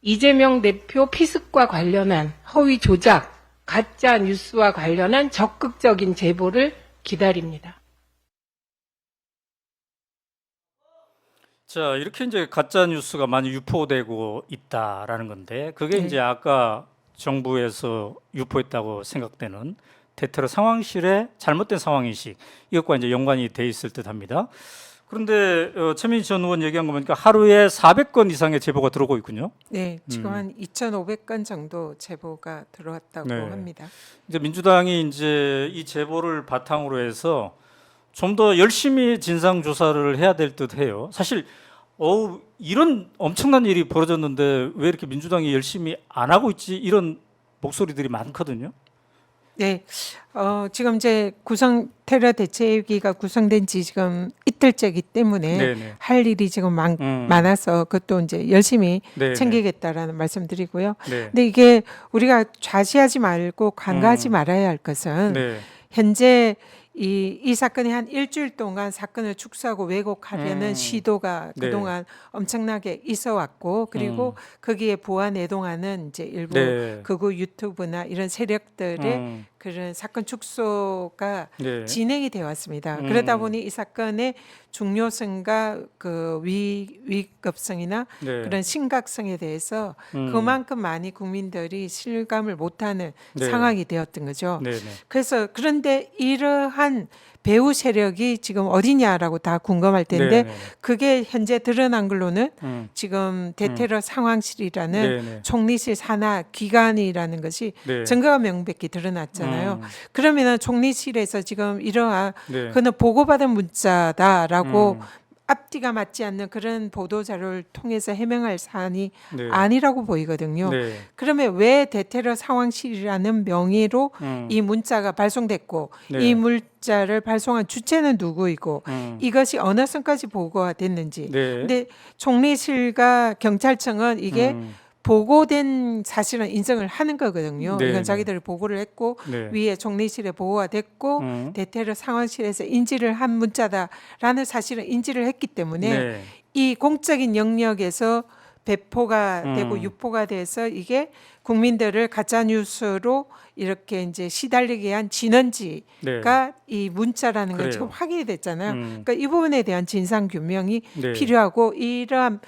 이재명 대표 피습과 관련한 허위 조작, 가짜 뉴스와 관련한 적극적인 제보를 기다립니다. 자, 이렇게 이제 가짜 뉴스가 많이 유포되고 있다라는 건데 그게 네. 이제 아까 정부에서 유포했다고 생각되는 대테러 상황실의 잘못된 상황인식 이것과 이제 연관이 돼 있을 듯합니다. 그런데 최민희 전 의원 얘기한 거 보니까 하루에 400건 이상의 제보가 들어오고 있군요. 네, 지금 한 2,500건 정도 제보가 들어왔다고 네. 합니다. 이제 민주당이 이제 이 제보를 바탕으로 해서 좀 더 열심히 진상 조사를 해야 될 듯해요. 사실 이런 엄청난 일이 벌어졌는데 왜 이렇게 민주당이 열심히 안 하고 있지 이런 목소리들이 많거든요. 네, 지금 이제 테러 대책위가 구성된 지 지금 이틀째이기 때문에 네네. 할 일이 지금 많아서 그것도 이제 열심히 네네. 챙기겠다라는 말씀드리고요. 네. 근데 이게 우리가 좌시하지 말고 간과하지 말아야 할 것은 네. 현재 이 사건이 한 일주일 동안 사건을 축소하고 왜곡하려는 시도가 네. 그동안 엄청나게 있어 왔고 그리고 거기에 보완 내동하는 이제 일부 네. 극우 유튜브나 이런 세력들의 그런 사건 축소가 네. 진행이 되어 왔습니다. 그러다 보니 이 사건의 중요성과 그 위급성이나 네. 그런 심각성에 대해서 그만큼 많이 국민들이 실감을 못하는 네. 상황이 되었던 거죠. 네. 네. 그래서 그런데 이러한 배후 세력이 지금 어디냐라고 다 궁금할 텐데 네. 그게 현재 드러난 걸로는 음. 지금 대테러 상황실이라는 네. 네. 총리실 산하 기관이라는 것이 네. 증거가 명백히 드러났잖아요. 그러면은 총리실에서 지금 이러한 네. 그는 보고받은 문자다라고 앞뒤가 맞지 않는 그런 보도 자료를 통해서 해명할 사안이 네. 아니라고 보이거든요. 네. 그러면 왜 대테러 상황실이라는 명의로 이 문자가 발송됐고 네. 이 문자를 발송한 주체는 누구이고 이것이 어느 선까지 보고가 됐는지. 네. 근데 총리실과 경찰청은 이게 보고된 사실은 인정을 하는 거거든요. 네, 이건 네. 자기들이 보고를 했고 네. 위에 총리실에 보고가 됐고 대테러 상황실에서 인지를 한 문자다라는 사실은 인지를 했기 때문에 네. 이 공적인 영역에서 배포가 되고 유포가 돼서 이게 국민들을 가짜 뉴스로 이렇게 이제 시달리게 한 진원지가 이 문자라는 건 그래요. 지금 확인이 됐잖아요. 그러니까 이 부분에 대한 진상 규명이 네. 필요하고 이러한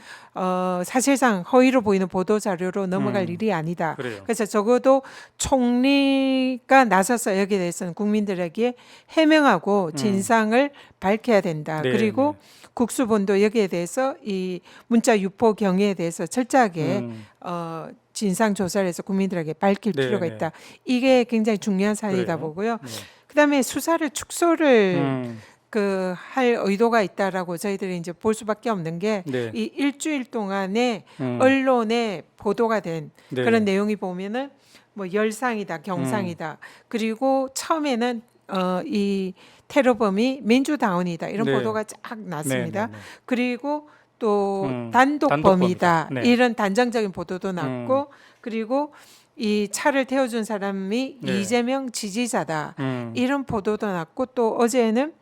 사실상 허위로 보이는 보도 자료로 넘어갈 일이 아니다. 그래요. 그래서 적어도 총리가 나서서 여기에 대해서는 국민들에게 해명하고 진상을 밝혀야 된다. 네, 그리고 국수본도 여기에 대해서 이 문자 유포 경위에 대해서 철저하게 진상 조사를 해서 국민들에게 밝힐 네, 필요가 네. 있다. 이게 굉장히 중요한 사안이다 그래요? 보고요. 네. 그다음에 수사를 축소를 음. 할 의도가 있다라고 저희들이 이제 볼 수밖에 없는 게 이 네. 일주일 동안에 언론에 보도가 된 네. 그런 내용이 보면은 뭐 열상이다, 경상이다. 그리고 처음에는 이 테러범이 민주당원이다 이런 네. 보도가 쫙 났습니다. 네, 네, 네. 그리고 또 단독범이다. 단독범이다 네. 이런 단정적인 보도도 났고 그리고 이 차를 태워준 사람이 네. 이재명 지지자다 음. 이런 보도도 났고 또 어제는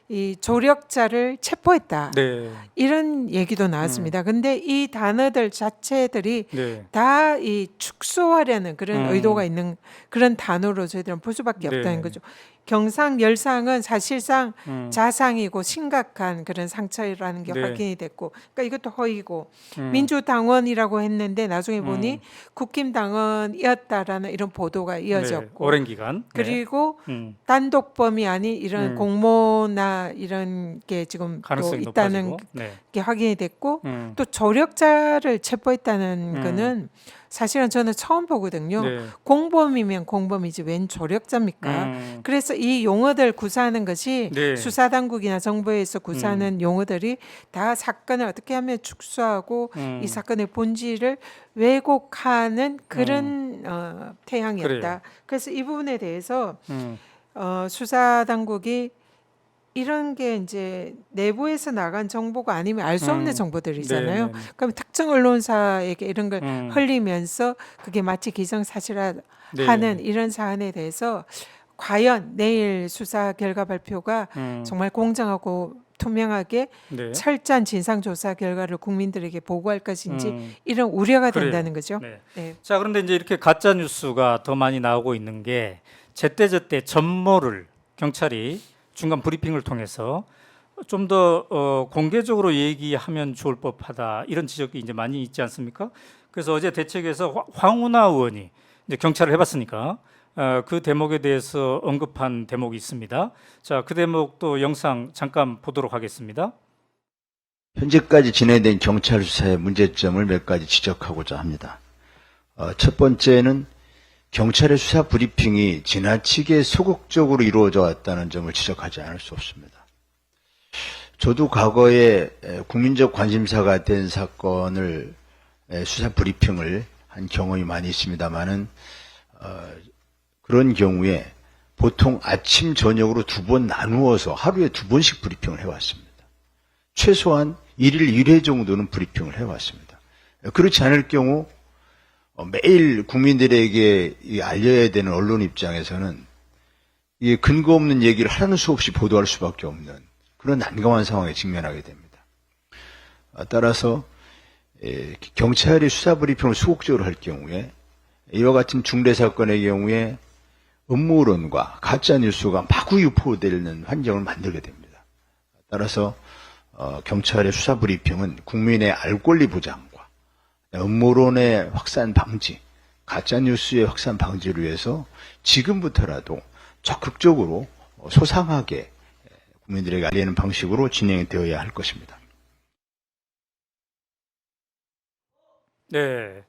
이 조력자를 체포했다. 네. 이런 얘기도 나왔습니다. 근데 이 단어들 자체들이 네. 다 이 축소하려는 그런 음. 의도가 있는 그런 단어로 저희들은 볼 수밖에 네. 없다는 거죠. 경상, 열상은 사실상 음. 자상이고 심각한 그런 상처라는 게 네. 확인이 됐고, 그러니까 이것도 허위고 음. 민주당원이라고 했는데 나중에 보니 국힘당원이었다라는 이런 보도가 네. 이어졌고, 오랜 기간. 네. 그리고 음. 단독범이 아닌 이런 공모나 이런 게 지금 또 가능성이 있다는 높아지고. 네. 게 확인이 됐고, 음. 또 조력자를 체포했다는 거는 사실은 저는 처음 보거든요. 네. 공범이면 공범이지 웬 조력자입니까? 그래서 이 용어들 구사하는 것이 네. 수사당국이나 정부에서 구사하는 용어들이 다 사건을 어떻게 하면 축소하고 이 사건의 본질을 왜곡하는 그런 태양이었다. 그래요. 그래서 이 부분에 대해서 음. 수사당국이 이런 게 이제 내부에서 나간 정보가 아니면 알 수 없는 정보들이잖아요. 네, 네, 네. 그럼 특정 언론사에게 이런 걸 음. 흘리면서 그게 마치 기정사실화하는 네. 이런 사안에 대해서 과연 내일 수사 결과 발표가 정말 공정하고 투명하게 네. 철저한 진상조사 결과를 국민들에게 보고할 것인지 음. 이런 우려가 그래요. 된다는 거죠. 네. 네. 자, 그런데 이제 이렇게 가짜 뉴스가 더 많이 나오고 있는 게 제때제때 전모를 경찰이 중간 브리핑을 통해서 좀 더 공개적으로 얘기하면 좋을 법하다 이런 지적이 이제 많이 있지 않습니까? 그래서 어제 대책에서 황운하 의원이 이제 경찰을 해봤으니까 그 대목에 대해서 언급한 대목이 있습니다. 자, 그 대목도 영상 잠깐 보도록 하겠습니다. 현재까지 진행된 경찰 수사의 문제점을 몇 가지 지적하고자 합니다. 첫 번째는 경찰의 수사 브리핑이 지나치게 소극적으로 이루어져 왔다는 점을 지적하지 않을 수 없습니다. 저도 과거에 국민적 관심사가 된 사건을 수사 브리핑을 한 경험이 많이 있습니다만은 그런 경우에 보통 아침 저녁으로 2번 나누어서 하루에 2번씩 브리핑을 해왔습니다. 최소한 1일 1회 정도는 브리핑을 해왔습니다. 그렇지 않을 경우 매일 국민들에게 알려야 되는 언론 입장에서는 근거 없는 얘기를 하는 수 없이 보도할 수밖에 없는 그런 난감한 상황에 직면하게 됩니다. 따라서 경찰이 수사 브리핑을 소극적으로 할 경우에 이와 같은 중대 사건의 경우에 음모론과 가짜 뉴스가 마구 유포되는 환경을 만들게 됩니다. 따라서 경찰의 수사 브리핑은 국민의 알 권리 보장과 음모론의 확산 방지, 가짜 뉴스의 확산 방지를 위해서 지금부터라도 적극적으로 소상하게 국민들에게 알리는 방식으로 진행되어야 할 것입니다. 네.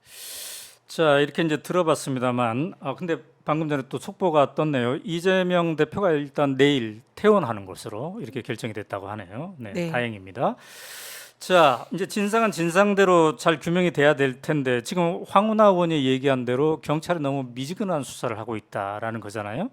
자, 이렇게 이제 들어봤습니다만, 근데 방금 전에 또 속보가 떴네요. 이재명 대표가 일단 내일 퇴원하는 것으로 이렇게 결정이 됐다고 하네요. 네, 네. 다행입니다. 자, 이제 진상은 진상대로 잘 규명이 돼야 될 텐데 지금 황운하 의원이 얘기한 대로 경찰이 너무 미지근한 수사를 하고 있다라는 거잖아요.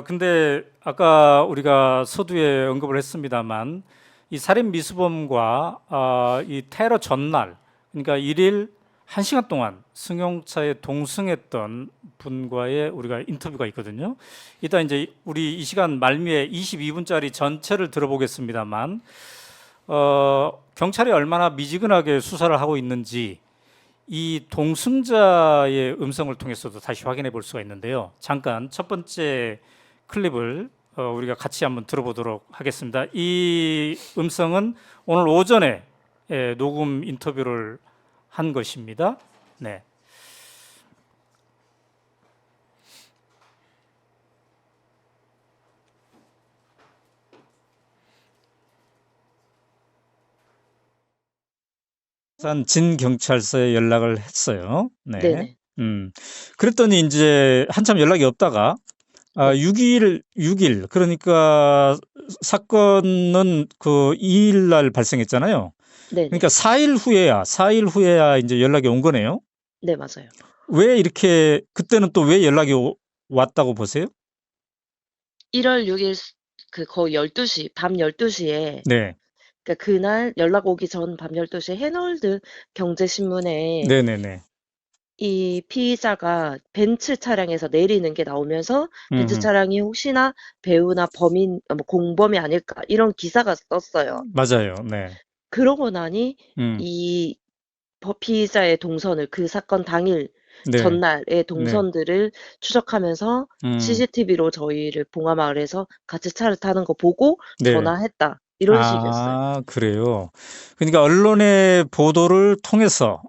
근데 아까 우리가 서두에 언급을 했습니다만 이 살인 미수범과 이 테러 전날, 그러니까 1일 1시간 동안 승용차에 동승했던 분과의 우리가 인터뷰가 있거든요. 이따 이제 우리 이 시간 말미에 22분짜리 전체를 들어보겠습니다만 경찰이 얼마나 미지근하게 수사를 하고 있는지 이 동승자의 음성을 통해서도 다시 확인해 볼 수가 있는데요. 잠깐 첫 번째 클립을 우리가 같이 한번 들어보도록 하겠습니다. 이 음성은 오늘 오전에 녹음 인터뷰를 한 것입니다. 네. 부산 진경찰서에 연락을 했어요. 네. 네네. 그랬더니 이제 한참 연락이 없다가 6일 그러니까 사건은 그 2일 날 발생했잖아요. 네네. 그러니까 4일 후에야 이제 연락이 온 거네요. 네, 맞아요. 왜 이렇게 그때는 또 왜 연락이 왔다고 보세요? 1월 6일 거의 12시, 밤 12시에 네. 그러니까 그날 연락 오기 전 밤 12시에 해널드 경제신문에 네네네. 이 피의자가 벤츠 차량에서 내리는 게 나오면서 벤츠 차량이 혹시나 배우나 범인, 뭐 공범이 아닐까 이런 기사가 떴어요. 맞아요. 네. 그러고 나니 음. 이 피의자의 동선을 그 사건 당일 네. 전날의 네. 동선들을 추적하면서 음. CCTV로 저희를 봉화마을에서 같이 차를 타는 거 보고 네. 전화했다. 이런 식이었어요. 아, 그래요. 그러니까 언론의 보도를 통해서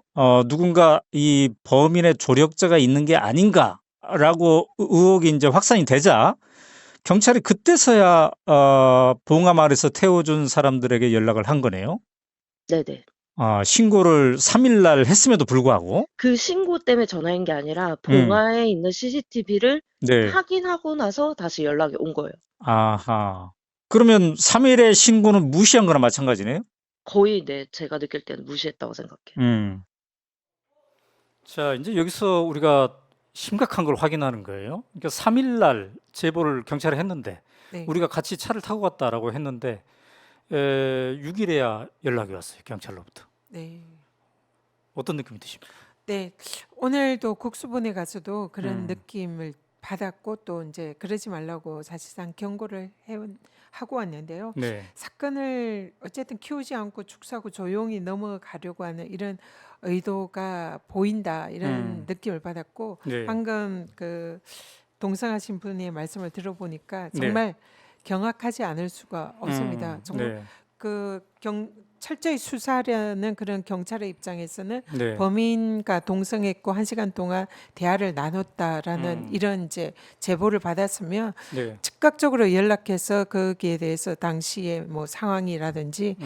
누군가 이 범인의 조력자가 있는 게 아닌가라고 의혹이 이제 확산이 되자 경찰이 그때서야 봉화마을에서 태워준 사람들에게 연락을 한 거네요. 네네. 신고를 3일 날 했음에도 불구하고. 그 신고 때문에 전화한 게 아니라 음. 봉화에 있는 CCTV를 네. 확인하고 나서 다시 연락이 온 거예요. 아하. 그러면 3일의 신고는 무시한 거나 마찬가지네요? 거의 네, 제가 느낄 때는 무시했다고 생각해요. 자, 이제 여기서 우리가 심각한 걸 확인하는 거예요. 그러니까 3일 날 제보를 경찰에 했는데 네. 우리가 같이 차를 타고 갔다라고 했는데 6일에야 연락이 왔어요. 경찰로부터. 네. 어떤 느낌이 드십니까? 네. 오늘도 국수본에 가서도 그런 음. 느낌을 받았고 또 이제 그러지 말라고 사실상 경고를 하고 왔는데요. 네. 사건을 어쨌든 키우지 않고 축소하고 조용히 넘어가려고 하는 이런 의도가 보인다 이런 느낌을 받았고 네. 방금 그 동성하신 분의 말씀을 들어보니까 네. 정말 경악하지 않을 수가 없습니다. 정말 네. 철저히 수사하려는 그런 경찰의 입장에서는 네. 범인과 동성했고 1시간 동안 대화를 나눴다라는 이런 이제 제보를 받았으면 네. 즉각적으로 연락해서 거기에 대해서 당시의 뭐 상황이라든지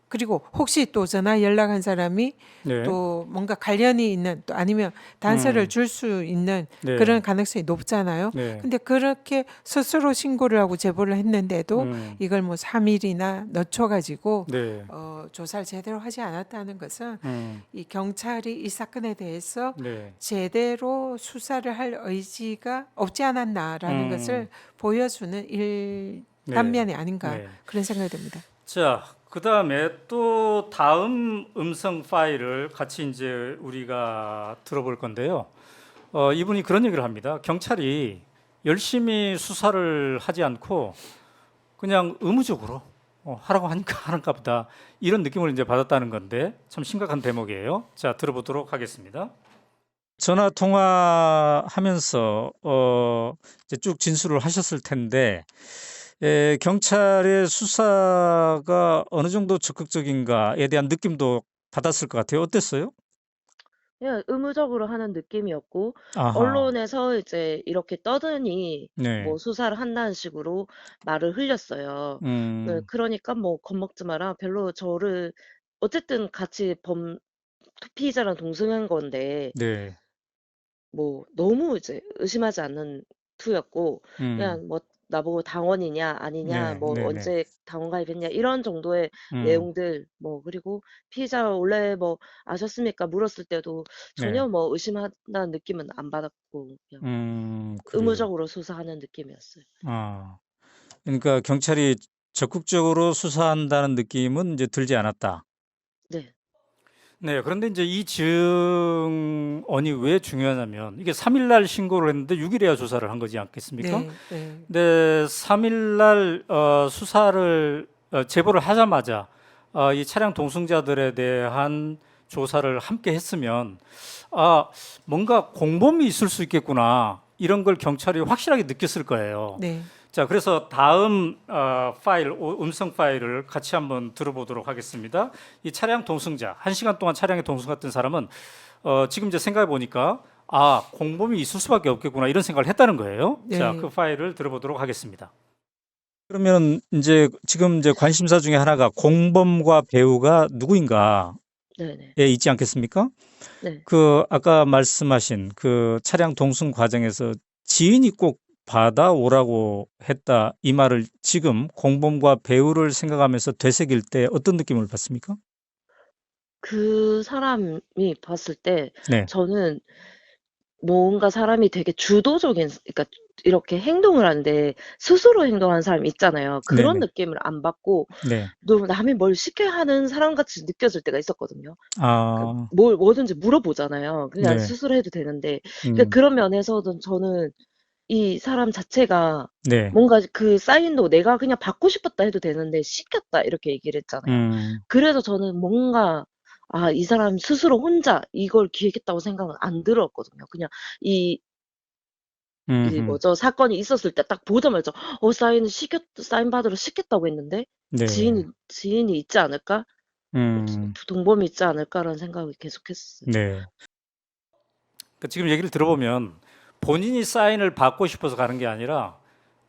그리고 혹시 또 전화 연락한 사람이 네. 또 뭔가 관련이 있는 또 아니면 단서를 줄 수 있는 네. 그런 가능성이 높잖아요. 네. 근데 그렇게 스스로 신고를 하고 제보를 했는데도 이걸 뭐 3일이나 늦춰가지고 네. 조사를 제대로 하지 않았다는 것은 음. 이 경찰이 이 사건에 대해서 네. 제대로 수사를 할 의지가 없지 않았나라는 것을 보여주는 단면이 아닌가 네. 그런 생각이 듭니다. 자, 그다음에 또 다음 음성 파일을 같이 이제 우리가 들어볼 건데요. 이분이 그런 얘기를 합니다. 경찰이 열심히 수사를 하지 않고 그냥 의무적으로 하라고 하니까 하는가 보다 이런 느낌을 이제 받았다는 건데 참 심각한 대목이에요. 자, 들어보도록 하겠습니다. 전화 통화하면서 이제 쭉 진술을 하셨을 텐데 경찰의 수사가 어느 정도 적극적인가에 대한 느낌도 받았을 것 같아요. 어땠어요? 그냥 의무적으로 하는 느낌이었고 아하. 언론에서 이제 이렇게 떠드니 네. 뭐 수사를 한다는 식으로 말을 흘렸어요. 네, 그러니까 뭐 겁먹지 마라. 별로 저를 어쨌든 같이 피의자랑 동승한 건데 네. 뭐 너무 이제 의심하지 않는 투였고 그냥 뭐 나보고 당원이냐 아니냐 네. 뭐 네네. 언제 당원 가입했냐 이런 정도의 음. 내용들 뭐 그리고 피의자 원래 뭐 아셨습니까 물었을 때도 네. 전혀 뭐 의심한다는 느낌은 안 받았고 그냥 그래요. 의무적으로 수사하는 느낌이었어요. 그러니까 경찰이 적극적으로 수사한다는 느낌은 이제 들지 않았다. 네. 네, 그런데 이제 이 증언이 왜 중요하냐면 이게 3일 날 신고를 했는데 6일에야 조사를 한 거지 않겠습니까? 네, 네. 근데 3일 날 수사를 제보를 하자마자 이 차량 동승자들에 대한 조사를 함께 했으면 뭔가 공범이 있을 수 있겠구나 이런 걸 경찰이 확실하게 느꼈을 거예요. 네. 자, 그래서 다음 음성 파일을 같이 한번 들어보도록 하겠습니다. 이 차량 동승자, 1시간 동안 차량에 동승했던 사람은 지금 이제 생각해 보니까 공범이 있을 수밖에 없겠구나 이런 생각을 했다는 거예요. 네. 자, 그 파일을 들어보도록 하겠습니다. 그러면 이제 지금 이제 관심사 중에 하나가 공범과 배우가 누구인가에 네네. 있지 않겠습니까? 네. 그 아까 말씀하신 그 차량 동승 과정에서 지인이 꼭 받아오라고 했다 이 말을 지금 공범과 배우를 생각하면서 되새길 때 어떤 느낌을 받습니까? 그 사람이 봤을 때 네. 저는 뭔가 사람이 되게 주도적인, 그러니까 이렇게 행동을 하는데 스스로 행동하는 사람이 있잖아요. 그런 네네. 느낌을 안 받고 네. 너무 남이 뭘 시켜야 하는 사람같이 느껴질 때가 있었거든요. 그러니까 아, 뭐든지 물어보잖아요. 그냥 네. 스스로 해도 되는데. 그러니까 음, 그런 면에서도 저는 이 사람 자체가 네. 뭔가 그 사인도 내가 그냥 받고 싶었다 해도 되는데 시켰다 이렇게 얘기를 했잖아요. 음, 그래서 저는 뭔가 이 사람 스스로 혼자 이걸 기획했다고 생각은 안 들었거든요. 그냥 이 음, 뭐죠? 사건이 있었을 때 딱 보자마자 사인 받으러 시켰다고 했는데 네. 지인이 있지 않을까? 음, 동범이 있지 않을까라는 생각을 계속했어요. 네. 그러니까 지금 얘기를 들어보면 본인이 사인을 받고 싶어서 가는 게 아니라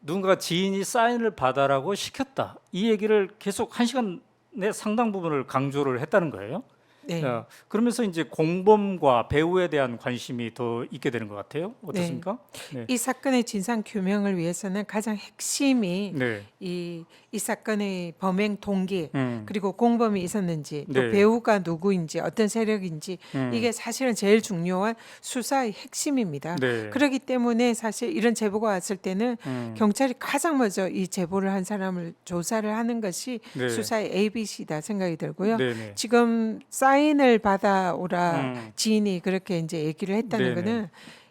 누군가 지인이 사인을 받아라고 시켰다. 이 얘기를 계속 한 시간 내 상당 부분을 강조를 했다는 거예요. 네. 그러면서 이제 공범과 배우에 대한 관심이 더 있게 되는 것 같아요. 네. 어떻습니까? 네. 이 사건의 진상 규명을 위해서는 가장 핵심이 네. 이 사건의 범행 동기, 음, 그리고 공범이 있었는지, 또 네. 배우가 누구인지, 어떤 세력인지, 음, 이게 사실은 제일 중요한 수사의 핵심입니다. 네. 그렇기 때문에 사실 이런 제보가 왔을 때는 음, 경찰이 가장 먼저 이 제보를 한 사람을 조사를 하는 것이 네. 수사의 ABC다 생각이 들고요. 네네. 지금 사인을 받아오라 음, 지인이 그렇게 이제 얘기를 했다는 네네. 거는,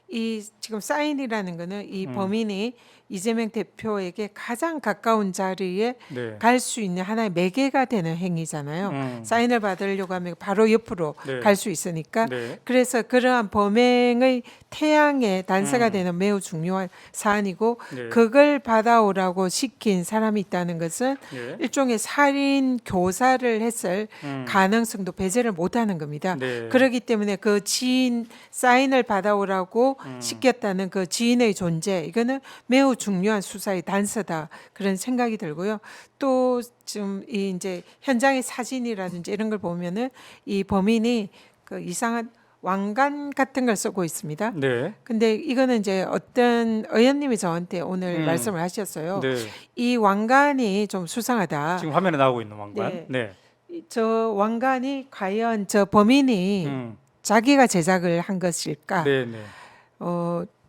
이 지금 사인이라는 거는 이 범인이 이재명 대표에게 가장 가까운 자리에 네. 갈 수 있는 하나의 매개가 되는 행위잖아요. 사인을 받으려고 하면 바로 옆으로 네. 갈 수 있으니까. 네. 그래서 그러한 범행의 태양의 단서가 되는 매우 중요한 사안이고, 네. 그걸 받아오라고 시킨 사람이 있다는 것은 예. 일종의 살인 교사를 했을 가능성도 배제를 못하는 겁니다. 네. 그렇기 때문에 그 지인 사인을 받아오라고 시켰다는 그 지인의 존재, 이거는 매우 중요한 수사의 단서다, 그런 생각이 들고요. 또 지금 이 이제 현장의 사진이라든지 이런 걸 보면은 이 범인이 그 이상한 왕관 같은 걸 쓰고 있습니다. 네. 근데 이거는 이제 어떤 의원님이 저한테 오늘 말씀을 하셨어요. 네. 이 왕관이 좀 수상하다. 지금 화면에 나오고 있는 왕관. 네. 네. 저 왕관이 과연 저 범인이 음, 자기가 제작을 한 것일까? 네, 네.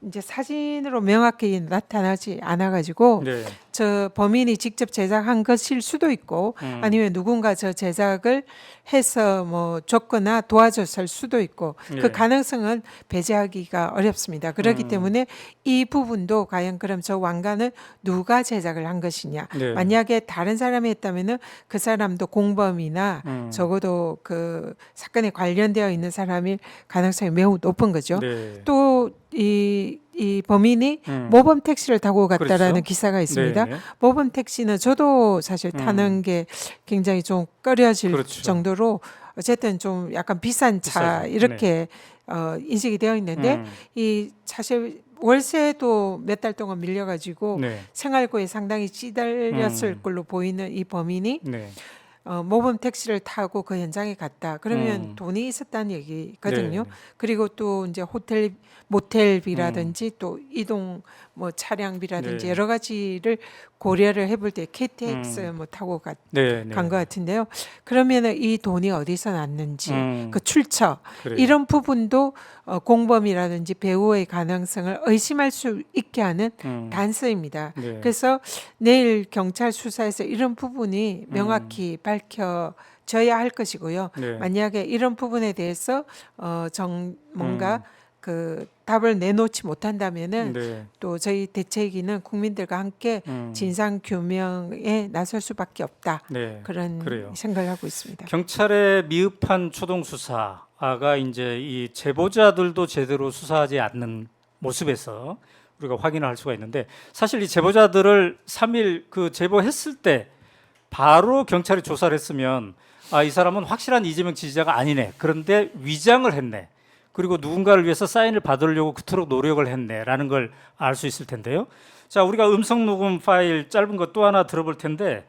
이제 사진으로 명확히 나타나지 않아가지고 네. 저 범인이 직접 제작한 것일 수도 있고, 아니면 누군가 저 제작을 해서 뭐 줬거나 도와줬을 수도 있고, 네. 그 가능성은 배제하기가 어렵습니다. 그렇기 때문에 이 부분도 과연 그럼 저 왕관은 누가 제작을 한 것이냐, 네. 만약에 다른 사람이 했다면은 그 사람도 공범이나 적어도 그 사건에 관련되어 있는 사람일 가능성이 매우 높은 거죠. 네. 또 이 범인이 모범 택시를 타고 갔다라는 그렇죠. 기사가 있습니다. 네. 모범 택시는 저도 사실 타는 게 굉장히 좀 꺼려질 그렇죠. 정도로 어쨌든 좀 약간 비싼 차 비싸죠. 이렇게 인식이 되어 있는데, 이 사실 월세도 몇 달 동안 밀려가지고 네. 생활고에 상당히 찌들렸을 걸로 보이는 이 범인이 네. 모범 택시를 타고 그 현장에 갔다. 그러면 돈이 있었다는 얘기거든요. 네. 그리고 또 이제 모텔비라든지 또 이동 뭐 차량비라든지 네. 여러 가지를 고려를 해볼 때 KTX 뭐 타고 네. 네. 간 것 같은데요. 그러면은 이 돈이 어디서 났는지, 음. 그 출처, 그래요. 이런 부분도 공범이라든지 배우의 가능성을 의심할 수 있게 하는 단서입니다. 네. 그래서 내일 경찰 수사에서 이런 부분이 명확히 밝혀져야 할 것이고요. 네. 만약에 이런 부분에 대해서 뭔가 그 답을 내놓지 못한다면은 네. 또 저희 대책위는 국민들과 함께 진상 규명에 나설 수밖에 없다. 네. 그런 그래요. 생각을 하고 있습니다. 경찰의 미흡한 초동 수사가 이제 이 제보자들도 제대로 수사하지 않는 모습에서 우리가 확인을 할 수가 있는데, 사실 이 제보자들을 3일 그 제보했을 때 바로 경찰이 조사를 했으면 이 사람은 확실한 이재명 지지자가 아니네. 그런데 위장을 했네. 그리고 누군가를 위해서 사인을 받으려고 그토록 노력을 했네라는 걸 알 수 있을 텐데요. 자, 우리가 음성 녹음 파일 짧은 것 또 하나 들어볼 텐데,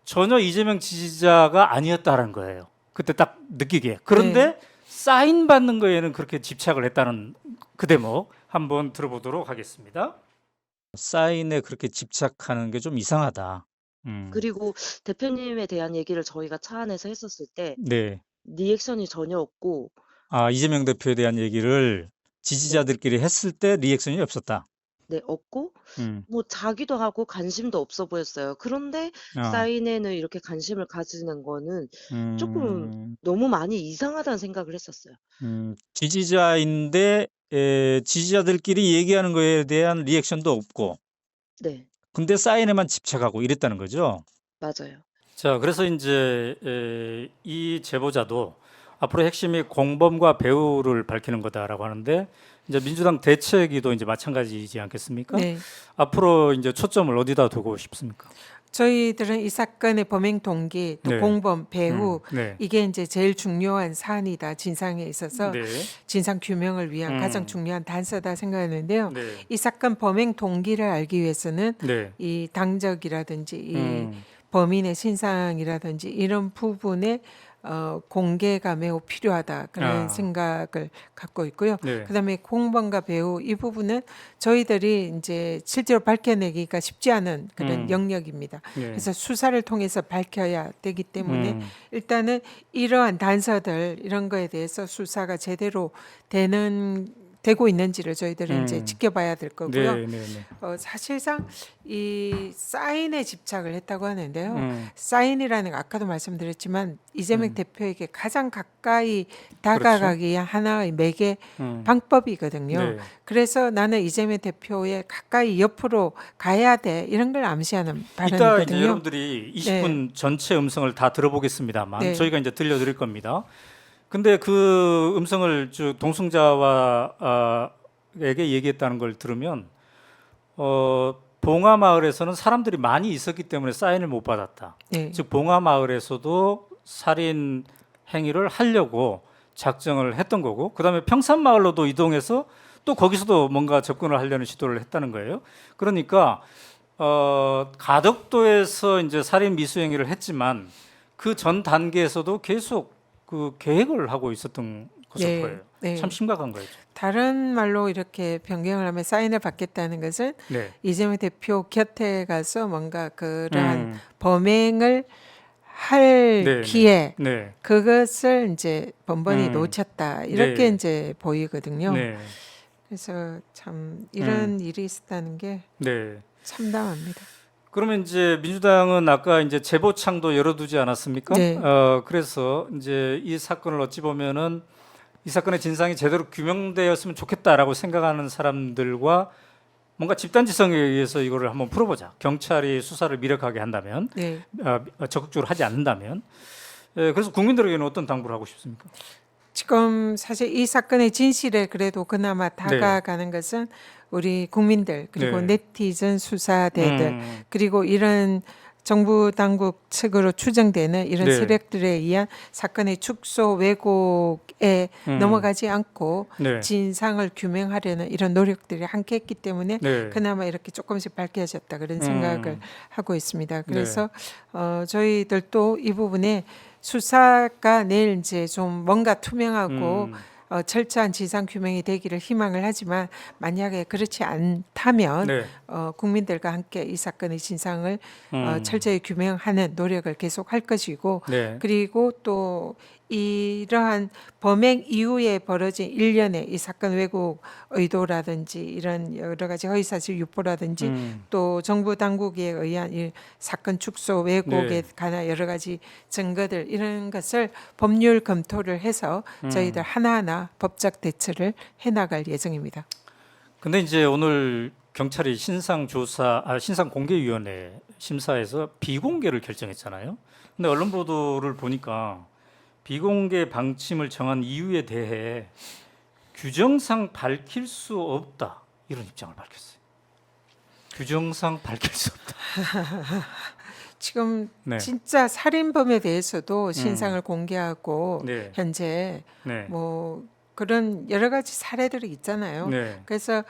전혀 이재명 지지자가 아니었다는 거예요. 그때 딱 느끼기에. 그런데 사인 받는 거에는 그렇게 집착을 했다는 그 대목 한번 들어보도록 하겠습니다. 사인에 그렇게 집착하는 게 좀 이상하다. 그리고 대표님에 대한 얘기를 저희가 차 안에서 했었을 때 네. 리액션이 전혀 없고 이재명 대표에 대한 얘기를 지지자들끼리 했을 때 리액션이 없었다. 네, 없고 음. 뭐 자기도 하고 관심도 없어 보였어요. 그런데 어. 사인회는 이렇게 관심을 가지는 거는 조금 음. 너무 많이 이상하다는 생각을 했었어요. 지지자인데 지지자들끼리 얘기하는 거에 대한 리액션도 없고 네, 근데 사인에만 집착하고 이랬다는 거죠. 맞아요. 자, 그래서 이제 이 제보자도 앞으로 핵심이 공범과 배우를 밝히는 거다라고 하는데 이제 민주당 대책위도 이제 마찬가지이지 않겠습니까? 네. 앞으로 이제 초점을 어디다 두고 싶습니까? 저희들은 이 사건의 범행 동기, 또 네. 공범, 배후 네. 이게 이제 제일 중요한 사안이다. 진상에 있어서 네. 진상 규명을 위한 가장 중요한 단서다 생각하는데요. 네. 이 사건 범행 동기를 알기 위해서는 네. 이 당적이라든지 이 음. 범인의 신상이라든지 이런 부분에 공개가 매우 필요하다 그런 아. 생각을 갖고 있고요. 네. 그다음에 공범과 배후 이 부분은 저희들이 이제 실제로 밝혀내기가 쉽지 않은 그런 영역입니다. 네. 그래서 수사를 통해서 밝혀야 되기 때문에 음. 일단은 이러한 단서들 이런 거에 대해서 수사가 제대로 되고 있는지를 저희들은 이제 지켜봐야 될 거고요. 네, 네, 네. 사실상 이 사인에 집착을 했다고 하는데요. 음. 사인이라는 거 아까도 말씀드렸지만 이재명 대표에게 가장 가까이 다가가기 위한 하나의 매개 방법이거든요. 네. 그래서 나는 이재명 대표의 가까이 옆으로 가야 돼 이런 걸 암시하는 이따 이제 발언이거든요. 여러분들이 20분 전체 음성을 다 들어보겠습니다만 네. 저희가 이제 들려드릴 겁니다. 근데 그 음성을 쭉 동승자에게 얘기했다는 걸 들으면 봉화마을에서는 사람들이 많이 있었기 때문에 사인을 못 받았다. 네. 즉 봉화마을에서도 살인 행위를 하려고 작정을 했던 거고, 그다음에 평산마을로도 이동해서 또 거기서도 뭔가 접근을 하려는 시도를 했다는 거예요. 그러니까 가덕도에서 이제 살인 미수행위를 했지만 그 전 단계에서도 계속 그 계획을 하고 있었던 것으로 네, 보여요. 네. 참 심각한 거예요. 다른 말로 이렇게 변경을 하면 사인을 받겠다는 것은 네. 이재명 대표 곁에 가서 뭔가 그러한 음. 범행을 할 네, 기회 네. 그것을 이제 번번이 음. 놓쳤다 이렇게 네. 이제 보이거든요. 네. 그래서 참 이런 일이 있었다는 게 네. 참담합니다. 그러면 이제 민주당은 아까 이제 제보창도 열어두지 않았습니까? 네. 그래서 이제 이 사건을 어찌 보면은 이 사건의 진상이 제대로 규명되었으면 좋겠다라고 생각하는 사람들과 뭔가 집단지성에 의해서 이거를 한번 풀어보자. 경찰이 수사를 미력하게 한다면, 네. 적극적으로 하지 않는다면, 그래서 국민들에게는 어떤 당부를 하고 싶습니까? 지금 사실 이 사건의 진실에 그래도 그나마 다가가는 것은 우리 국민들 그리고 네. 네티즌 수사대들 음. 그리고 이런 정부 당국 측으로 추정되는 이런 네. 세력들에 의한 사건의 축소 왜곡에 넘어가지 않고 네. 진상을 규명하려는 이런 노력들이 함께 했기 때문에 네. 그나마 이렇게 조금씩 밝혀졌다 그런 생각을 하고 있습니다. 네. 그래서 저희들도 이 부분에 수사가 내일 이제 좀 뭔가 투명하고 철저한 진상 규명이 되기를 희망을 하지만 만약에 그렇지 않다면 네. 국민들과 함께 이 사건의 진상을 철저히 규명하는 노력을 계속 할 것이고 네. 그리고 또 이러한 범행 이후에 벌어진 일련의 이 사건 왜곡 의도라든지 이런 여러 가지 허위사실 유포라든지 또 정부 당국에 의한 이 사건 축소 왜곡에 네. 관한 여러 가지 증거들 이런 것을 법률 검토를 해서 저희들 하나하나 법적 대처를 해나갈 예정입니다. 근데 이제 오늘 경찰이 신상공개위원회 심사에서 비공개를 결정했잖아요. 근데 언론 보도를 보니까 비공개 방침을 정한 이유에 대해 규정상 밝힐 수 없다 이런 입장을 밝혔어요. 규정상 밝힐 수 없다. 지금 네. 진짜 살인범에 대해서도 신상을 공개하고 네. 현재 네. 뭐 그런 여러 가지 사례들이 있잖아요. 네. 그래서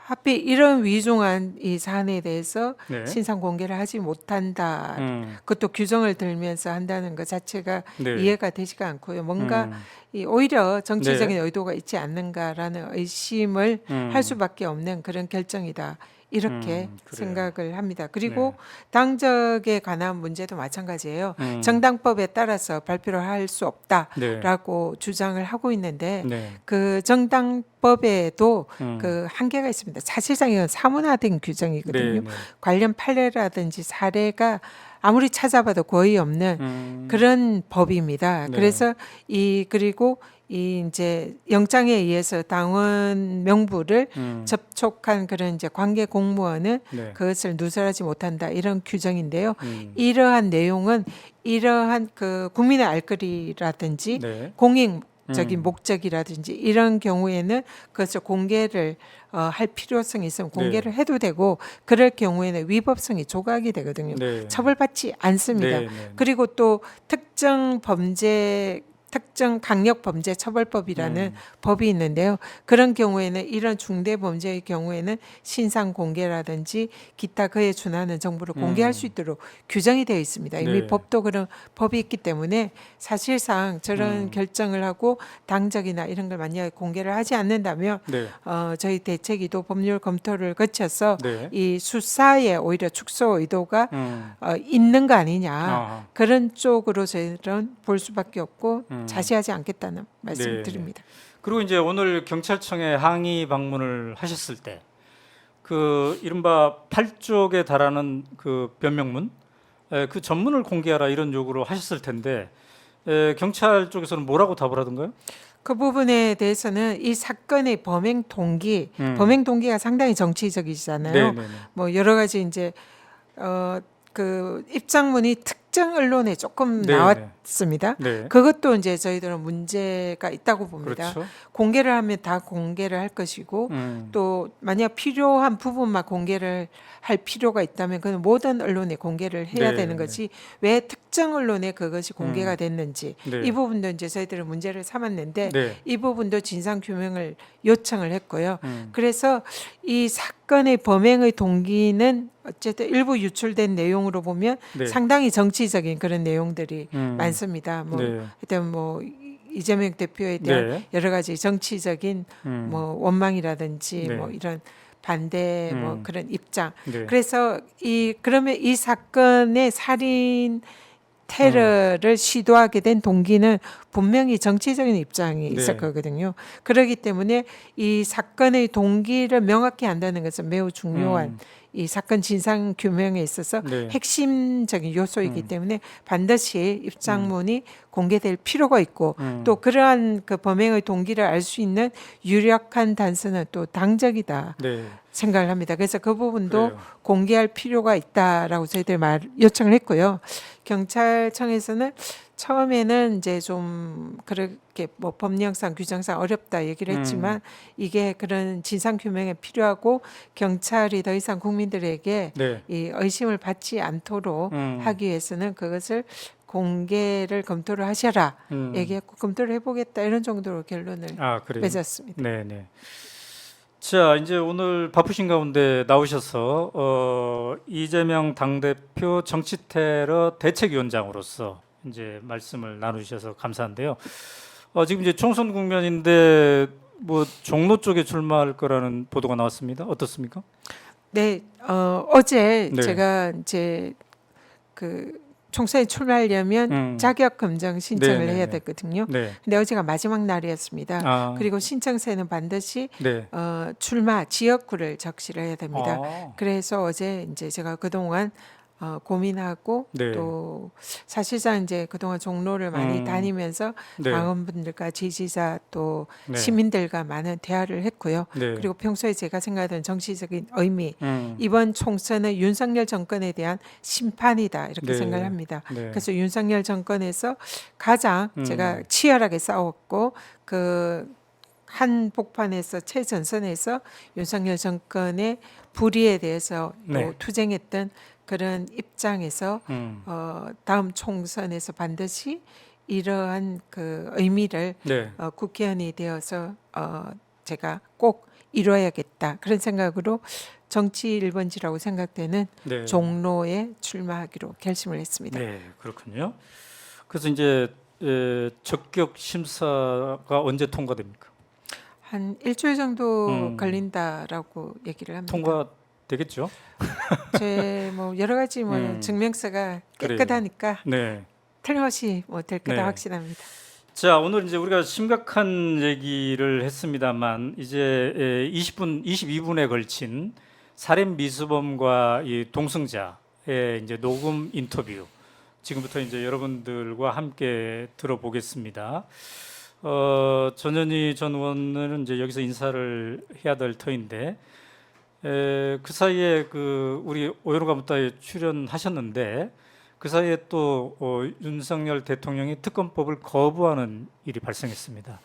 하필 이런 위중한 이 사안에 대해서 네. 신상 공개를 하지 못한다. 음. 그것도 규정을 들면서 한다는 것 자체가 네. 이해가 되지가 않고요. 뭔가 이 오히려 정치적인 네. 의도가 있지 않는가라는 의심을 할 수밖에 없는 그런 결정이다. 이렇게 그래요. 생각을 합니다. 그리고 당적에 관한 문제도 마찬가지예요. 음. 정당법에 따라서 발표를 할 수 네. 없다라고 주장을 하고 있는데 네. 그 정당법에도 음. 그 한계가 있습니다. 사실상 이건 사문화된 규정이거든요. 네, 네. 관련 판례라든지 사례가 아무리 찾아봐도 거의 없는 그런 법입니다. 네. 그래서 그리고 이 이제 영장에 의해서 당원 명부를 접촉한 그런 이제 관계 공무원은 네. 그것을 누설하지 못한다 이런 규정인데요. 음. 이러한 내용은 이러한 그 국민의 알 거리라든지 네. 공익적인 목적이라든지 이런 경우에는 그것을 공개를 할 필요성이 있으면 공개를 해도 되고 그럴 경우에는 위법성이 조각이 되거든요. 네. 처벌받지 않습니다. 네, 네. 그리고 또 특정 강력범죄처벌법이라는 법이 있는데요. 그런 경우에는 이런 중대범죄의 경우에는 신상 공개라든지 기타 그에 준하는 정보를 공개할 수 있도록 규정이 되어 있습니다. 이미 네. 법도 그런 법이 있기 때문에 사실상 저런 결정을 하고 당적이나 이런 걸 만약에 공개를 하지 않는다면 네. 저희 대책위도 법률 검토를 거쳐서 네. 이 수사에 오히려 축소 의도가 있는 거 아니냐 아하. 그런 쪽으로 저희는 볼 수밖에 없고 자세하지 않겠다는 말씀을 네. 드립니다. 그리고 이제 오늘 경찰청에 항의 방문을 하셨을 때 그 이른바 8쪽에 달하는 그 변명문 그 전문을 공개하라 이런 요구를 하셨을 텐데 경찰 쪽에서는 뭐라고 답을 하던가요? 그 부분에 대해서는 이 사건의 범행 동기가 상당히 정치적이잖아요. 네, 네, 네. 뭐 여러 가지 이제 그 입장문이 특정 언론에 조금 네, 나왔습니다. 네. 그것도 이제 저희들은 문제가 있다고 봅니다. 그렇죠. 공개를 하면 다 공개를 할 것이고 또 만약 필요한 부분만 공개를 할 필요가 있다면 그는 모든 언론에 공개를 해야 네, 되는 네. 것이 왜 특정 언론에 그것이 공개가 됐는지 네. 이 부분도 이제 저희들은 문제를 삼았는데 네. 이 부분도 진상 규명을 요청을 했고요. 음. 그래서 이 사건의 범행의 동기는 어쨌든 일부 유출된 내용으로 보면 네. 상당히 정치적인 그런 내용들이 음. 많습니다. 뭐 네. 하여튼 뭐 이재명 대표에 대한 네. 여러 가지 정치적인 뭐 원망이라든지 네. 뭐 이런 반대 뭐 음. 그런 입장. 네. 그래서 그러면 이 사건의 살인 테러를 시도하게 된 동기는 분명히 정치적인 입장이 있을 네. 거거든요. 그렇기 때문에 이 사건의 동기를 명확히 한다는 것은 매우 중요한 이 사건 진상 규명에 있어서 네. 핵심적인 요소이기 때문에 반드시 입장문이 공개될 필요가 있고 또 그러한 그 범행의 동기를 알 수 있는 유력한 단서는 또 당적이다. 네. 생각을 합니다. 그래서 그 부분도 그래요. 공개할 필요가 있다라고 저희들 요청을 했고요. 경찰청에서는 처음에는 이제 좀 그렇게 뭐 법령상 규정상 어렵다 얘기를 했지만 이게 그런 진상 규명에 필요하고 경찰이 더 이상 국민들에게 네. 이 의심을 받지 않도록 하기 위해서는 그것을 공개를 검토를 하셔라 얘기했고 검토를 해보겠다 이런 정도로 결론을 그래요. 맺었습니다. 네, 네. 자, 이제 오늘 바쁘신 가운데 나오셔서 이재명 당대표 정치테러 대책위원장으로서 이제 말씀을 나누셔서 감사한데요. 지금 이제 총선 국면인데 뭐 종로 쪽에 출마할 거라는 보도가 나왔습니다. 어떻습니까? 네, 어제 네. 제가 이제 그 총선에 출마하려면 자격 검정 신청을 네, 네, 해야 네. 됐거든요. 네. 근데 어제가 마지막 날이었습니다. 그리고 신청서에는 반드시 네. 출마 지역구를 적시를 해야 됩니다. 아, 그래서 어제 이제 제가 그동안 고민하고 네. 또 사실상 이제 그동안 종로를 많이 다니면서 네. 당원분들과 지지자 또 네. 시민들과 많은 대화를 했고요. 네. 그리고 평소에 제가 생각하던 정치적인 의미 음. 이번 총선은 윤석열 정권에 대한 심판이다 이렇게 네. 생각을 합니다. 네. 그래서 윤석열 정권에서 가장 제가 치열하게 싸웠고 그 한복판에서 최전선에서 윤석열 정권의 불의에 대해서 또 네. 투쟁했던 그런 입장에서 다음 총선에서 반드시 이러한 그 의미를 네. 국회의원이 되어서 제가 꼭 이뤄야겠다 그런 생각으로 정치 1번지라고 생각되는 네. 종로에 출마하기로 결심을 했습니다. 네, 그렇군요. 그래서 이제 적격 심사가 언제 통과됩니까? 한 일주일 정도 음. 걸린다라고 얘기를 합니다. 통과되겠죠? 제 뭐 여러 가지 뭐 음. 증명서가 그래요. 깨끗하니까 네. 틀림없이 뭐 될 거다 네. 확신합니다. 자, 오늘 이제 우리가 심각한 얘기를 했습니다만 이제 22분에 걸친 살인 미수범과 이 동승자의 이제 녹음 인터뷰 지금부터 이제 여러분들과 함께 들어보겠습니다. 전현희 전 의원은 이제 여기서 인사를 해야 될 터인데 그 사이에 그 우리 오연호가 묻다에 출연하셨는데 그 사이에 또 윤석열 대통령이 특검법을 거부하는 일이 발생했습니다.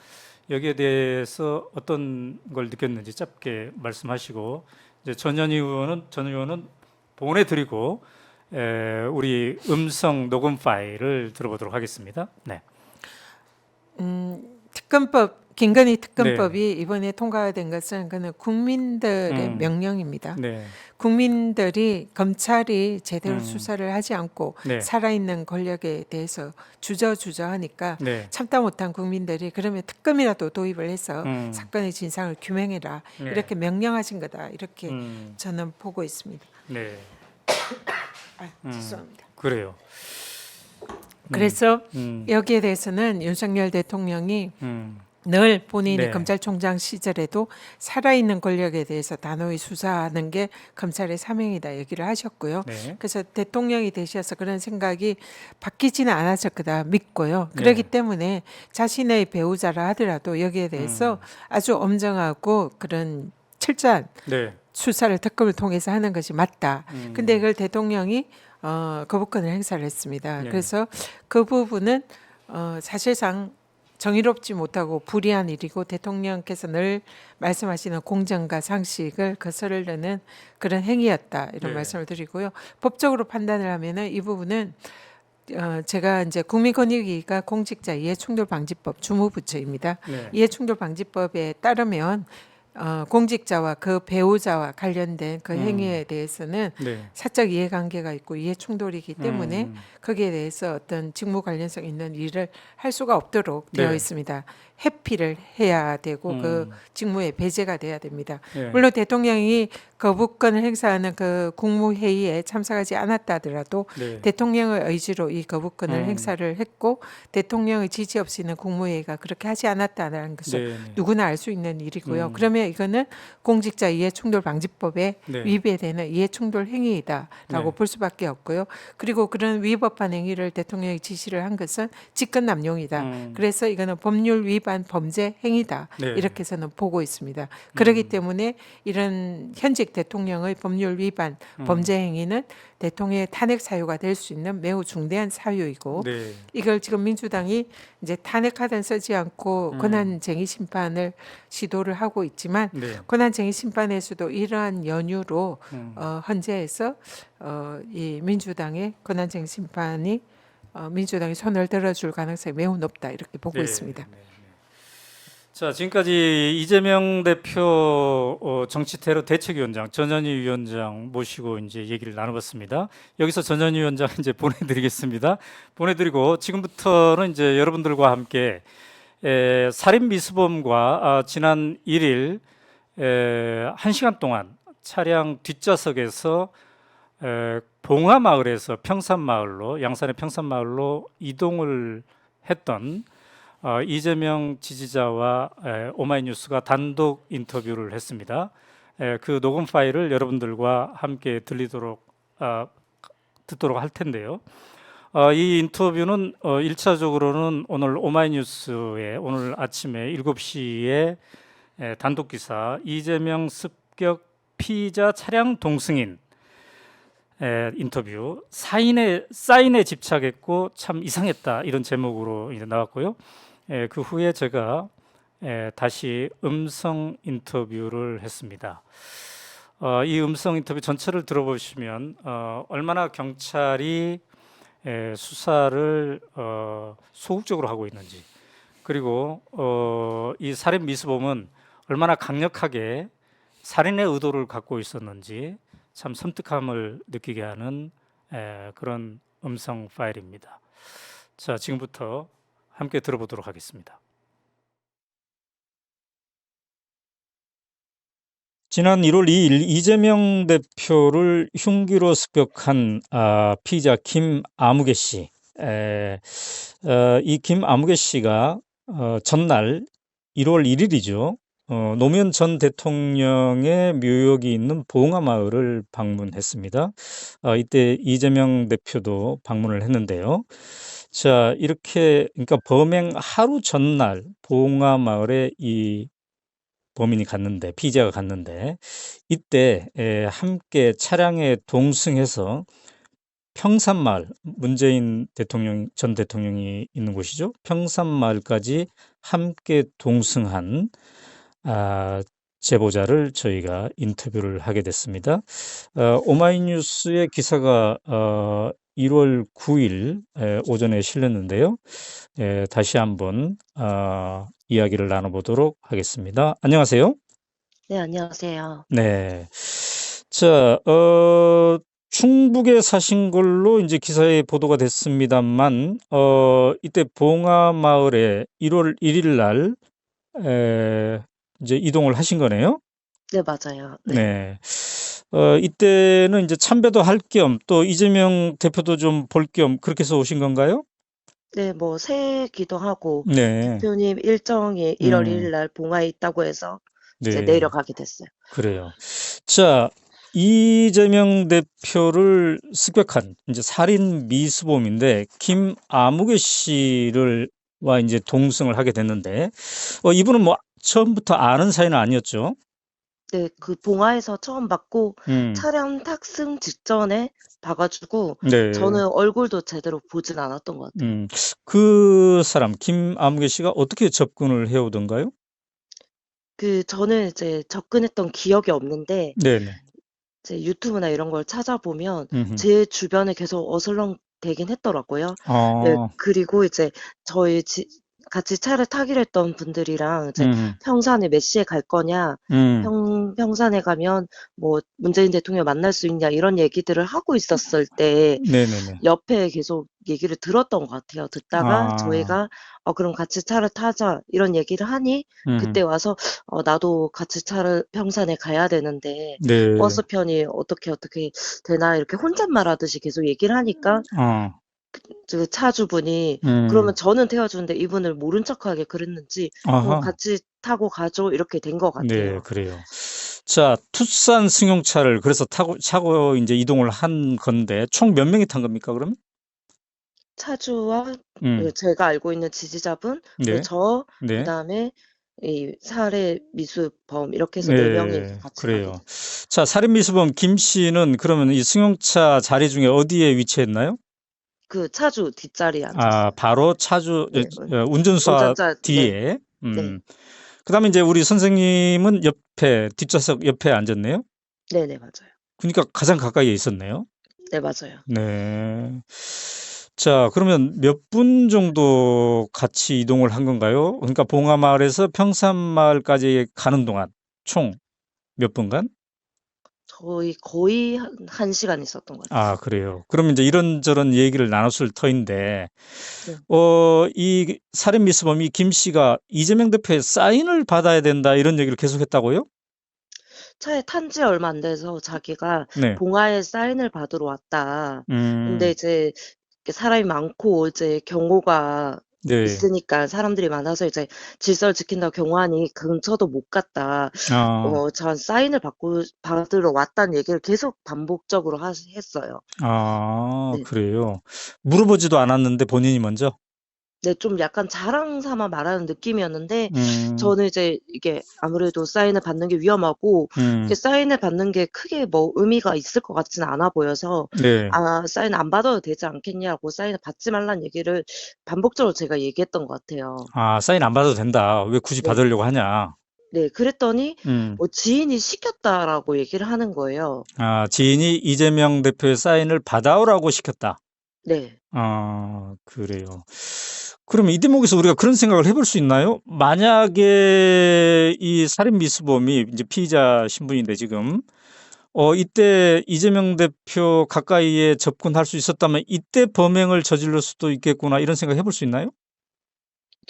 여기에 대해서 어떤 걸 느꼈는지 짧게 말씀하시고 이제 전현희 의원은 보내드리고 우리 음성 녹음 파일을 들어보도록 하겠습니다. 네. 김건희 특검법이 이번에 통과가 된 것은 그는 국민들의 명령입니다. 네. 국민들이 검찰이 제대로 음. 수사를 하지 않고 네. 살아있는 권력에 대해서 주저하니까 네. 참다 못한 국민들이 그러면 특검이라도 도입을 해서 음. 사건의 진상을 규명해라 네. 이렇게 명령하신 거다 이렇게 음. 저는 보고 있습니다. 네. 죄송합니다. 그래요. 그래서 음. 여기에 대해서는 윤석열 대통령이 음. 늘 본인이 네. 검찰총장 시절에도 살아있는 권력에 대해서 단호히 수사하는 게 검찰의 사명이다 얘기를 하셨고요. 네. 그래서 대통령이 되셔서 그런 생각이 바뀌지는 않았을 거다 믿고요. 그렇기 네. 때문에 자신의 배우자라 하더라도 여기에 대해서 아주 엄정하고 그런 철저한 네. 수사를 특검을 통해서 하는 것이 맞다. 근데 이걸 대통령이 거부권을 행사를 했습니다. 네. 그래서 그 부분은 사실상 정의롭지 못하고 불의한 일이고 대통령께서 늘 말씀하시는 공정과 상식을 거스르는 그런 행위였다 이런 네. 말씀을 드리고요. 법적으로 판단을 하면은 이 부분은 제가 이제 국민권익위가 공직자 이해충돌방지법 주무부처입니다. 네. 이해충돌방지법에 따르면 공직자와 그 배우자와 관련된 그 행위에 대해서는 네. 사적 이해관계가 있고 이해충돌이기 때문에 거기에 대해서 어떤 직무 관련성 있는 일을 할 수가 없도록 되어 네. 있습니다. 회피를 해야 되고 그 직무에 배제가 돼야 됩니다. 네. 물론 대통령이 거부권을 행사하는 그 국무회의에 참석하지 않았다 하더라도 네. 대통령의 의지로 이 거부권을 행사를 했고 대통령의 지지 없이는 국무회의가 그렇게 하지 않았다는 것을 네. 누구나 알 수 있는 일이고요. 그러면 이거는 공직자 이해충돌방지법에 네. 위배되는 이해충돌 행위이다라고 네. 볼 수밖에 없고요. 그리고 그런 위법한 행위를 대통령이 지시를 한 것은 직권남용이다. 그래서 이거는 법률 위반 범죄 행위다. 네. 이렇게 저는 보고 있습니다. 그렇기 때문에 이런 현직 대통령의 법률 위반 범죄 행위는 대통령의 탄핵 사유가 될 수 있는 매우 중대한 사유이고 네. 이걸 지금 민주당이 이제 탄핵하든 쓰지 않고 권한쟁의 심판을 시도를 하고 있지만 네. 권한쟁의 심판에서도 이러한 연유로 헌재에서 이 민주당의 권한쟁의 심판이 민주당이 손을 들어줄 가능성이 매우 높다 이렇게 보고 네. 있습니다. 네. 자, 지금까지 이재명 대표 정치 테러 대책위원장 전현희 위원장 모시고 이제 얘기를 나눠봤습니다. 여기서 전현희 위원장 이제 보내드리겠습니다. 보내드리고 지금부터는 이제 여러분들과 함께 살인 미수범과 지난 1일 1시간 동안 차량 뒷좌석에서 봉화마을에서 평산마을로 양산의 평산마을로 이동을 했던 이재명 지지자와 오마이뉴스가 단독 인터뷰를 했습니다. 그 녹음 파일을 여러분들과 함께 듣도록 할 텐데요. 이 인터뷰는 1차적으로는 오늘 오마이뉴스에 오늘 아침에 7시에 단독 기사 이재명 습격 피의자 차량 동승인 인터뷰 사인에 집착했고 참 이상했다 이런 제목으로 이제 나왔고요. 그 후에 제가 다시 음성 인터뷰를 했습니다. 이 음성 인터뷰 전체를 들어보시면 얼마나 경찰이 수사를 소극적으로 하고 있는지 그리고 이 살인 미수범은 얼마나 강력하게 살인의 의도를 갖고 있었는지 참 섬뜩함을 느끼게 하는 그런 음성 파일입니다. 자, 지금부터 함께 들어보도록 하겠습니다. 지난 1월 2일 이재명 대표를 흉기로 습격한 피의자 김아무개 씨. 이 김아무개 씨가 전날 1월 1일이죠. 노무현 전 대통령의 묘역이 있는 봉화마을을 방문했습니다. 이때 이재명 대표도 방문을 했는데요. 자, 이렇게 그러니까 범행 하루 전날 봉화마을에 이 범인이 갔는데, 피의자가 갔는데, 이때 함께 차량에 동승해서 평산마을, 문재인 전 대통령이 있는 곳이죠. 평산마을까지 함께 동승한 제보자를 저희가 인터뷰를 하게 됐습니다. 오마이뉴스의 기사가 1월 9일 오전에 실렸는데요. 다시 한번 이야기를 나눠보도록 하겠습니다. 안녕하세요. 네, 안녕하세요. 네. 자, 충북에 사신 걸로 이제 기사에 보도가 됐습니다만, 이때 봉화마을에 1월 1일 날, 이제 이동을 하신 거네요? 네, 맞아요. 네. 네. 이때는 이제 참배도 할 겸 또 이재명 대표도 좀 볼 겸 그렇게 해서 오신 건가요? 네, 뭐 새기도 하고 네. 대표님 일정이 1월 1일 음, 날 봉화에 있다고 해서 이제 네. 내려가게 됐어요. 그래요. 자, 이재명 대표를 습격한 이제 살인 미수범인데 김아무개 씨를 와 이제 동승을 하게 됐는데 이분은 뭐 처음부터 아는 사이는 아니었죠? 네, 그 봉화에서 처음 봤고 음, 차량 탑승 직전에 봐가지고 네. 저는 얼굴도 제대로 보진 않았던 것 같아요. 그 사람 김아무개 씨가 어떻게 접근을 해오던가요? 저는 이제 접근했던 기억이 없는데 네네. 제 유튜브나 이런 걸 찾아보면 음흠. 제 주변에 계속 어슬렁대긴 했더라고요. 네, 아, 그리고 이제 저희 같이 차를 타기로 했던 분들이랑 이제 음, 평산에 몇 시에 갈 거냐, 평산에 가면 뭐 문재인 대통령 만날 수 있냐 이런 얘기들을 하고 있었을 때 네네네. 옆에 계속 얘기를 들었던 것 같아요. 듣다가 아, 저희가 그럼 같이 차를 타자 이런 얘기를 하니 그때 와서 나도 같이 차를 평산에 가야 되는데 네. 버스편이 어떻게 되나 이렇게 혼잣말 하듯이 계속 얘기를 하니까 그 차주분이 그러면 저는 태워주는데 이분을 모른 척하게 그랬는지 아하. 같이 타고 가죠 이렇게 된 것 네, 같아요. 그래요. 자, 투싼 승용차를 그래서 차고 이제 이동을 한 건데 총 몇 명이 탄 겁니까, 그러면? 차주와 음, 제가 알고 있는 지지자분, 네, 네, 그다음에 이 살해 미수범 이렇게 해서 4명이 네, 같이 가게 그래요. 됐어요. 자, 살인미수범 김 씨는 그러면 이 승용차 자리 중에 어디에 위치했나요? 그 차주 뒷자리에 앉았어요. 바로 차주, 네, 운전사 운전자 네, 뒤에. 네, 그다음에 이제 우리 선생님은 옆에, 뒷좌석 옆에 앉았네요. 네, 네, 맞아요. 그러니까 가장 가까이에 있었네요. 네, 맞아요. 네. 자, 그러면 몇 분 정도 같이 이동을 한 건가요? 그러니까 봉화마을에서 평산마을까지 가는 동안 총 몇 분간? 저희 거의 한 시간 있었던 것 같아요. 그래요. 그럼 이제 이런저런 얘기를 나눴을 터인데, 네. 이 살인 미수범이 김 씨가 이재명 대표의 사인을 받아야 된다 이런 얘기를 계속했다고요? 차에 탄 지 얼마 안 돼서 자기가 네. 봉화에 사인을 받으러 왔다. 음, 근데 이제 사람이 많고 이제 경호가 네. 있으니까 사람들이 많아서 이제 질서를 지킨다고 경호하니 근처도 못 갔다. 전 사인을 받으러 왔다는 얘기를 계속 반복적으로 했어요. 네. 그래요. 물어보지도 않았는데 본인이 먼저? 네, 좀 약간 자랑 삼아 말하는 느낌이었는데 음, 저는 이제 이게 아무래도 사인을 받는 게 위험하고 이게 사인을 받는 게 크게 뭐 의미가 있을 것 같지는 않아 보여서 네. 사인 안 받아도 되지 않겠냐고 사인을 받지 말라는 얘기를 반복적으로 제가 얘기했던 것 같아요. 사인 안 받아도 된다. 왜 굳이 네. 받으려고 하냐? 네, 그랬더니 음. 지인이 시켰다라고 얘기를 하는 거예요. 지인이 이재명 대표의 사인을 받아오라고 시켰다. 네. 그래요. 그러면 이 대목에서 우리가 그런 생각을 해볼 수 있나요? 만약에 이 살인 미수범이 이제 피의자 신분인데 지금 이때 이재명 대표 가까이에 접근할 수 있었다면 이때 범행을 저질러 수도 있겠구나 이런 생각 해볼 수 있나요?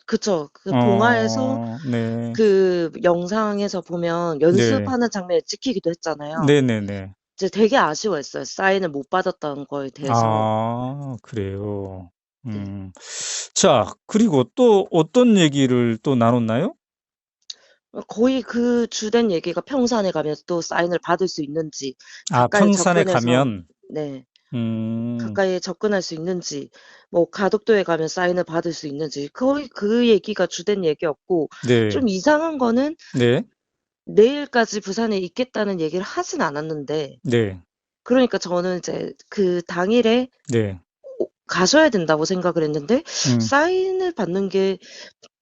그쵸. 그 봉화에서 네. 그 영상에서 보면 네. 연습하는 장면이 찍히기도 했잖아요. 네네네. 이제 되게 아쉬워했어요. 사인을 못 받았던 거에 대해서. 아, 그래요. 네. 자, 그리고 또 어떤 얘기를 또 나눴나요? 거의 그 주된 얘기가 평산에 가면 또 사인을 받을 수 있는지, 아, 가까이 평산에 접근해서, 가면, 네, 음, 가까이 접근할 수 있는지, 뭐 가덕도에 가면 사인을 받을 수 있는지, 거의 그 얘기가 주된 얘기였고, 네, 좀 이상한 거는 네, 내일까지 부산에 있겠다는 얘기를 하진 않았는데, 네, 그러니까 저는 이제 그 당일에 네, 가셔야 된다고 생각을 했는데, 음, 사인을 받는 게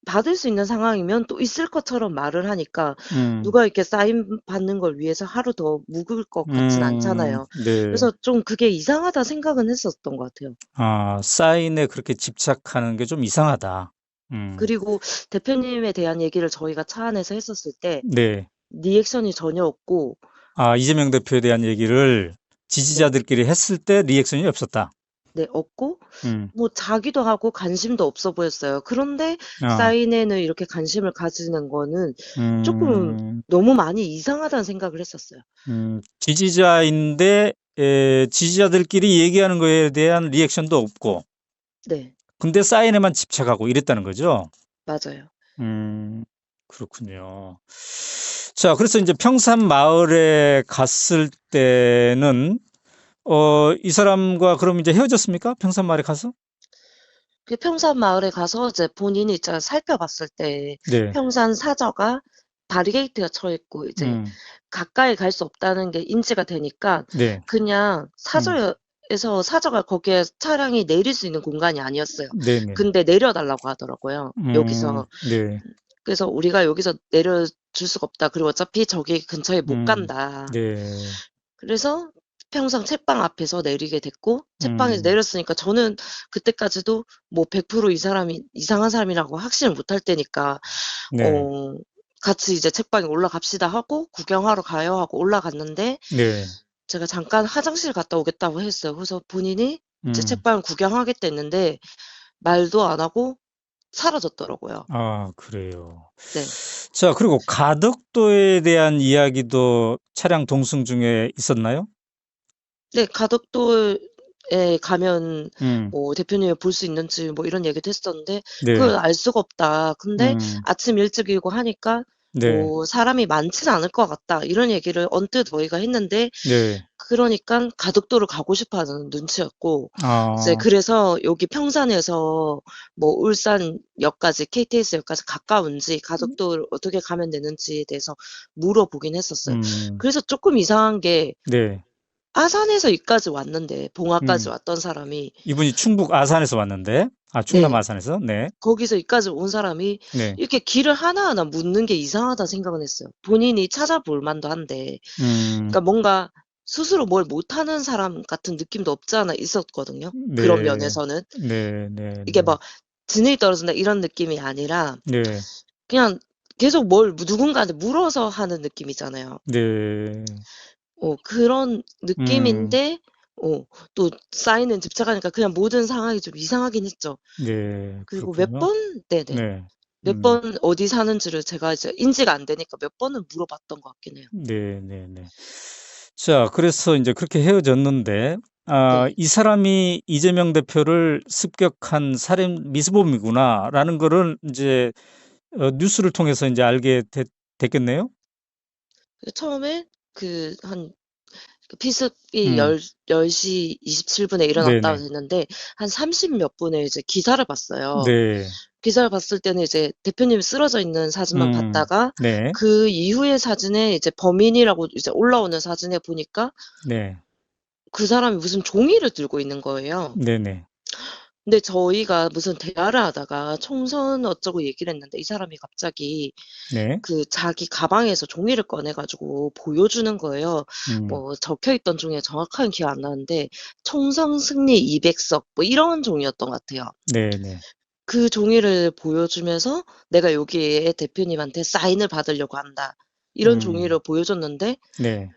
받을 수 있는 상황이면 또 있을 것처럼 말을 하니까 음, 누가 이렇게 사인 받는 걸 위해서 하루 더 묵을 것 같진 않잖아요. 네. 그래서 좀 그게 이상하다 생각은 했었던 것 같아요. 아, 사인에 그렇게 집착하는 게 좀 이상하다. 그리고 대표님에 대한 얘기를 저희가 차 안에서 했었을 때 네. 리액션이 전혀 없고, 아, 이재명 대표에 대한 얘기를 네, 지지자들끼리 했을 때 리액션이 없었다. 네, 없고, 음, 뭐 자기도 하고 관심도 없어 보였어요. 그런데 아, 사인에는 이렇게 관심을 가지는 거는 조금 음, 너무 많이 이상하다는 생각을 했었어요. 지지자인데, 지지자들끼리 얘기하는 거에 대한 리액션도 없고, 네, 근데 사인에만 집착하고 이랬다는 거죠? 맞아요. 음, 그렇군요. 자, 그래서 이제 평산 마을에 갔을 때는, 이 사람과 그럼 이제 헤어졌습니까? 평산 마을에 가서? 그 평산 마을에 가서 이제 본인이 있잖아 살펴봤을 때 네. 평산 사저가 바리게이트가 쳐 있고 이제 음, 가까이 갈 수 없다는 게 인지가 되니까 네. 그냥 음, 사저에서 사저가 거기에 차량이 내릴 수 있는 공간이 아니었어요. 네네. 근데 내려달라고 하더라고요. 여기서. 네. 그래서 우리가 여기서 내려줄 수가 없다. 그리고 어차피 저기 근처에 못 음, 간다. 네. 그래서 평상 책방 앞에서 내리게 됐고 책방에서 음, 내렸으니까 저는 그때까지도 뭐 100%이 사람이 이상한 사람이라고 확신을 못할 때니까 네. 어 같이 이제 책방에 올라갑시다 하고 구경하러 가요 하고 올라갔는데 네. 제가 잠깐 화장실 갔다 오겠다고 했어요. 그래서 본인이 이제 음, 책방을 구경하겠다 했는데 말도 안 하고 사라졌더라고요. 아, 그래요. 네. 자, 그리고 가덕도에 대한 이야기도 차량 동승 중에 있었나요? 네, 가덕도에 가면 음, 뭐 대표님이 볼 수 있는지 뭐 이런 얘기도 했었는데 네. 그걸 알 수가 없다. 근데 음, 아침 일찍이고 하니까 네. 뭐 사람이 많지는 않을 것 같다. 이런 얘기를 언뜻 저희가 했는데 네. 그러니까 가덕도를 가고 싶어 하는 눈치였고 이제 아, 그래서 여기 평산에서 뭐 울산역까지 KTX역까지 가까운지 가덕도를 어떻게 가면 되는지에 대해서 물어보긴 했었어요. 음, 그래서 조금 이상한 게 네. 아산에서 여기까지 왔는데 봉화까지 음, 왔던 사람이 이분이 충북 아산에서 왔는데, 아, 충남 네. 아산에서? 네. 거기서 여기까지 온 사람이 네. 이렇게 길을 하나하나 묻는 게 이상하다 생각은 했어요. 본인이 찾아볼 만도 한데. 음, 그러니까 뭔가 스스로 뭘 못하는 사람 같은 느낌도 없지 않아 있었거든요. 그런 네. 면에서는. 네, 네, 이게 네. 막 지능이 떨어진다 이런 느낌이 아니라 네. 그냥 계속 뭘 누군가한테 물어서 하는 느낌이잖아요. 네. 그런 음, 느낌인데 또 사인은 집착하니까 그냥 모든 상황이 좀 이상하긴 했죠. 네. 그리고 몇 그렇군요. 번 네네. 네. 몇 번 어디 사는지를 제가 이제 인지가 안 되니까 몇 번은 물어봤던 것 같긴 해요. 네, 네, 네. 자, 그래서 이제 그렇게 헤어졌는데, 아, 네. 이 사람이 이재명 대표를 습격한 살인 미수범이구나라는 거를 이제 뉴스를 통해서 이제 알게 됐겠네요. 처음에 한 피습이 음, 10시 27분에 일어났다고 네네. 했는데 한 30 몇 분에 이제 기사를 봤어요. 네. 기사를 봤을 때는 이제 대표님이 쓰러져 있는 사진만 봤다가 네. 그 이후의 사진에 이제 범인이라고 이제 올라오는 사진에 보니까 네. 그 사람이 무슨 종이를 들고 있는 거예요. 네네. 근데 저희가 무슨 대화를 하다가 총선 어쩌고 얘기를 했는데 이 사람이 갑자기 네. 그 자기 가방에서 종이를 꺼내 가지고 보여주는 거예요. 음, 뭐 적혀 있던 종이가 정확하게 기억 안 나는데 총선 승리 200석 뭐 이런 종이였던 것 같아요. 네네. 그 종이를 보여주면서 "내가 여기에 대표님한테 사인을 받으려고 한다." 이런 종이를 음, 보여줬는데 네.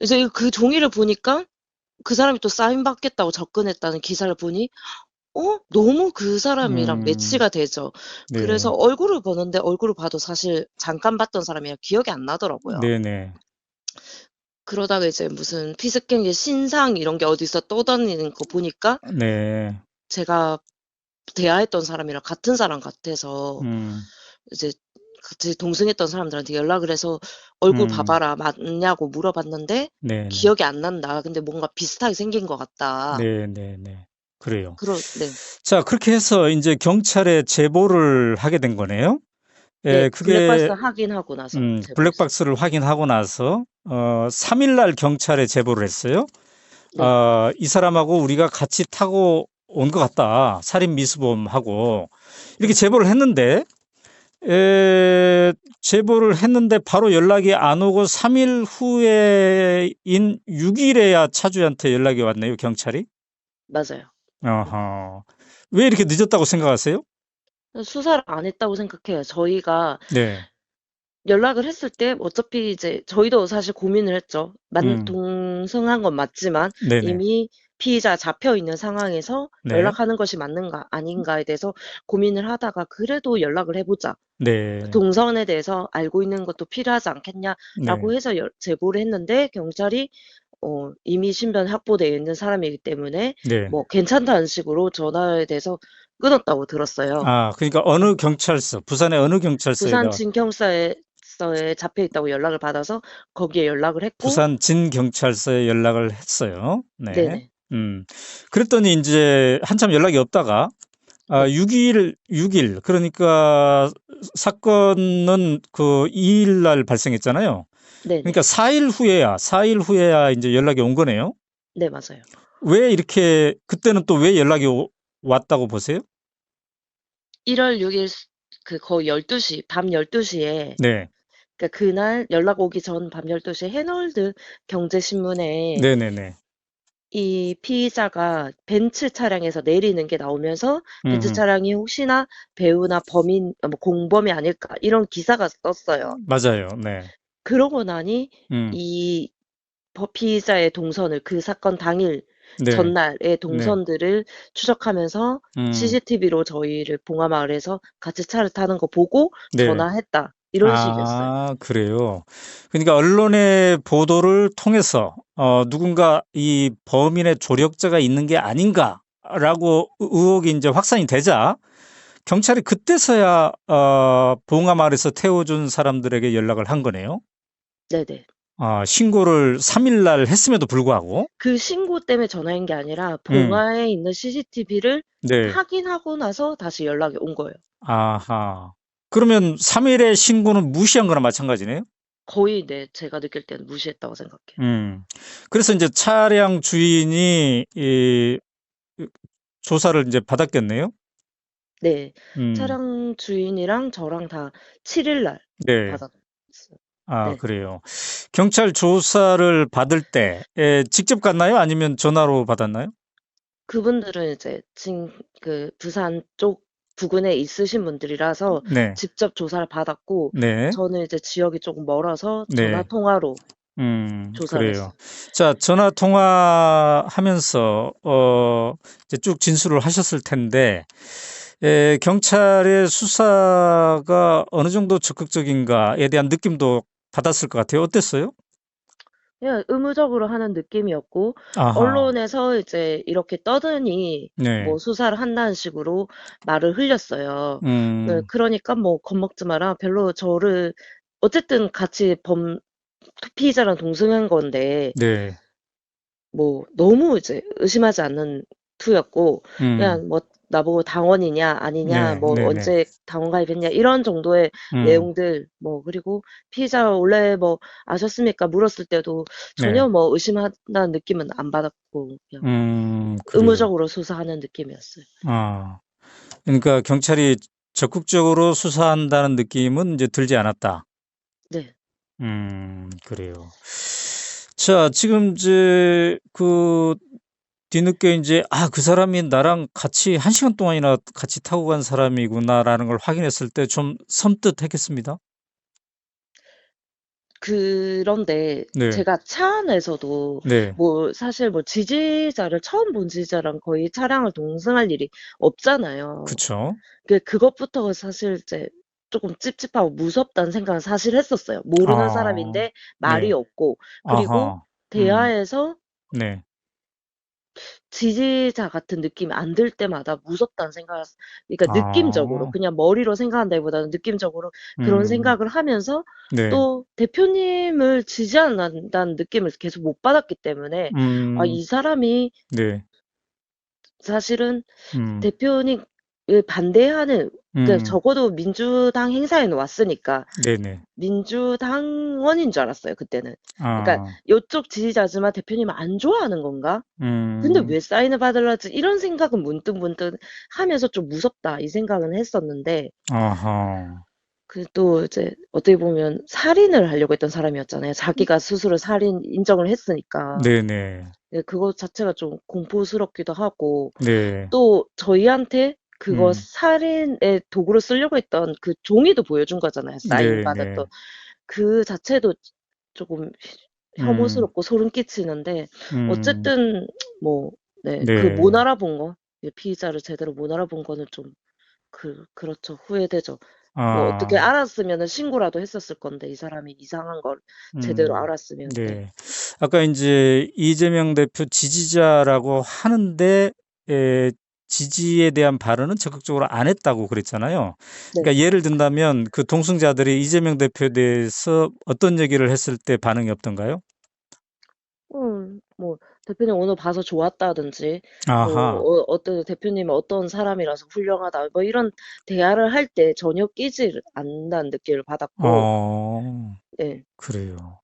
이제 그 종이를 보니까 그 사람이 또 사인 받겠다고 접근했다는 기사를 보니 너무 그 사람이랑 음, 매치가 되죠. 그래서 네, 얼굴을 보는데 얼굴을 봐도 사실 잠깐 봤던 사람이라 기억이 안 나더라고요. 네네, 그러다가 이제 무슨 피스ken기 신상 이런 게 어디서 떠다니는 거 보니까 네, 제가 대화했던 사람이랑 같은 사람 같아서 음, 이제 같이 동승했던 사람들한테 연락을 해서 얼굴 음, 봐봐라 맞냐고 물어봤는데 네네, 기억이 안 난다. 근데 뭔가 비슷하게 생긴 것 같다. 네네네. 그래요. 네. 자, 그렇게 해서 이제 경찰에 제보를 하게 된 거네요. 네, 예, 블랙박스 그게 확인하고 나서 제보했어요. 블랙박스를 확인하고 나서 3일 날 경찰에 제보를 했어요. 네, 이 사람하고 우리가 같이 타고 온 것 같다. 살인 미수범하고 이렇게 네. 제보를 했는데 제보를 했는데 바로 연락이 안 오고 3일 후에인 6일에야 차주한테 연락이 왔네요, 경찰이. 맞아요. 어허. 왜 이렇게 늦었다고 생각하세요? 수사를 안 했다고 생각해요. 저희가 네. 연락을 했을 때 어차피 이제 저희도 사실 고민을 했죠. 음. 동승한 건 맞지만 네네. 이미 피의자 잡혀 있는 상황에서 네. 연락하는 것이 맞는가 아닌가에 대해서 고민을 하다가 그래도 연락을 해보자. 그 네. 동선에 대해서 알고 있는 것도 필요하지 않겠냐라고 네. 해서 제보를 했는데 경찰이 이미 신변 확보되어 있는 사람이기 때문에 네. 뭐 괜찮다는 식으로 전화에 대해서 끊었다고 들었어요. 그러니까 어느 경찰서, 부산의 어느 경찰서에다 부산 진경서에 잡혀 있다고 연락을 받아서 거기에 연락을 했고 부산 진경찰서에 연락을 했어요. 네. 네네. 그랬더니 인제 한참 연락이 없다가 네. 6일 그러니까 사건은 그 2일 날 발생했잖아요. 네네. 그러니까 4일 후에야 인제 연락이 온 거네요. 네, 맞아요. 왜 이렇게 그때는 또 왜 연락이 왔다고 보세요? 1월 6일 거의 12시, 밤 12시에 네. 그러니까 그날 연락 오기 전 밤 12시에 해널드 경제신문에 네네네. 이 피의자가 벤츠 차량에서 내리는 게 나오면서 벤츠 음음. 차량이 혹시나 배우나 범인, 뭐 공범이 아닐까 이런 기사가 떴어요. 맞아요. 네. 그러고 나니 음. 이 피의자의 동선을 그 사건 당일 네. 전날의 네. 동선들을 추적하면서 음. CCTV로 저희를 봉화마을에서 같이 차를 타는 거 보고 네. 전화했다. 이런 식이었어요. 그래요. 그러니까 언론의 보도를 통해서 누군가 이 범인의 조력자가 있는 게 아닌가라고 의혹이 인제 확산이 되자 경찰이 그때서야 봉화마을에서 태워준 사람들에게 연락을 한 거네요. 네네. 신고를 3일 날 했음에도 불구하고. 그 신고 때문에 전화한 게 아니라 음. 봉화에 있는 CCTV를 네. 확인하고 나서 다시 연락이 온 거예요. 아하. 그러면 3 일의 신고는 무시한 거나 마찬가지네요? 거의 네, 제가 느낄 때는 무시했다고 생각해요. 그래서 인제 차량 주인이 조사를 인제 받았겠네요? 네. 음. 차량 주인이랑 저랑 다 7일 날 네. 받았어요. 네. 그래요. 경찰 조사를 받을 때 직접 갔나요? 아니면 전화로 받았나요? 그분들은 이제 부산 쪽 부근에 있으신 분들이라서 네. 직접 조사를 받았고 네. 저는 이제 지역이 조금 멀어서 전화 네. 통화로 조사를 그래요. 했어요. 자, 전화 통화하면서 이제 쭉 진술을 하셨을 텐데 경찰의 수사가 어느 정도 적극적인가에 대한 느낌도 받았을 것 같아요. 어땠어요? 그냥 의무적으로 하는 느낌이었고 아하. 언론에서 이제 이렇게 떠드니 네. 뭐 수사를 한다는 식으로 말을 흘렸어요. 네, 음. 그러니까 뭐 겁먹지 마라. 별로 저를 어쨌든 같이 피의자랑 동승한 건데 네. 뭐 너무 이제 의심하지 않는 투였고 음. 그냥 뭐 나보고 당원이냐 아니냐 네. 뭐 네네. 언제 당원 가입했냐 이런 정도의 음. 내용들 뭐 그리고 피의자 원래 뭐 아셨습니까 물었을 때도 네. 전혀 뭐 의심한다는 느낌은 안 받았고 그냥 그래요. 의무적으로 수사하는 느낌이었어요. 아. 그러니까 경찰이 적극적으로 수사한다는 느낌은 이제 들지 않았다. 네. 그래요. 자, 지금 이제 뒤늦게 인제 '그 사람이 나랑 같이 1 시간 동안이나 같이 타고 간 사람이구나.'라는 걸 확인했을 때 좀 섬뜩했겠습니다. 그런데 네. 제가 차 안에서도 네. 뭐 사실 뭐 지지자를 처음 본 지지자랑 거의 차량을 동승할 일이 없잖아요. 그쵸. 그것부터가 사실 이제 조금 찝찝하고 무섭다는 생각은 사실 했었어요. 모르는 아. 사람인데 말이 네. 없고. 그리고 아하. 대화에서 네. 지지자 같은 느낌이 안 들 때마다 무섭다는 생각, 그러니까 느낌적으로 아. 그냥 머리로 생각한다기보다는 느낌적으로 그런 음. 생각을 하면서 네. 또 대표님을 지지한다는 느낌을 계속 못 받았기 때문에 음. 이 사람이 네. 사실은 음. 대표님을 반대하는, 그러니까 음. 적어도 민주당 행사에는 왔으니까 네네. 민주당원인 줄 알았어요, 그때는. 그러니까 아. 요쪽 지지자지만 대표님을 안 좋아하는 건가? 근데 음. 왜 사인을 받으려지? 이런 생각은 문득문득 하면서 좀 무섭다 이 생각은 했었는데, 아하. 또 이제 어떻게 보면 살인을 하려고 했던 사람이었잖아요. 자기가 스스로 살인 인정을 했으니까. 네네. 그거 자체가 좀 공포스럽기도 하고, 네. 또 저희한테 그거 음. 살인의 도구로 쓰려고 했던 그 종이도 보여준 거잖아요. 사인 받았던 네네. 그 자체도 조금 음. 혐오스럽고 소름 끼치는데, 음. 어쨌든 뭐 네, 못 네. 알아본 거, 피의자를 제대로 못 알아본 거는 좀 그렇죠. 후회되죠. 뭐 어떻게 아. 알았으면은 신고라도 했었을 건데, 이 사람이 이상한 걸 제대로 알았으면. 네. 네. 아까 인제 이재명 대표 지지자라고 하는데 지지에 대한 발언은 적극적으로 안 했다고 그랬잖아요. 네. 그러니까 예를 든다면 그 동승자들이 이재명 대표에 대해서 어떤 얘기를 했을 때 반응이 없던가요? 뭐 대표님 오늘 봐서 좋았다든지, 뭐 아하. 어떤 대표님이 어떤 사람이라서 훌륭하다, 뭐 이런 대화를 할 때 전혀 끼지 않는다는 느낌을 받았고. 어. 예. 그래요.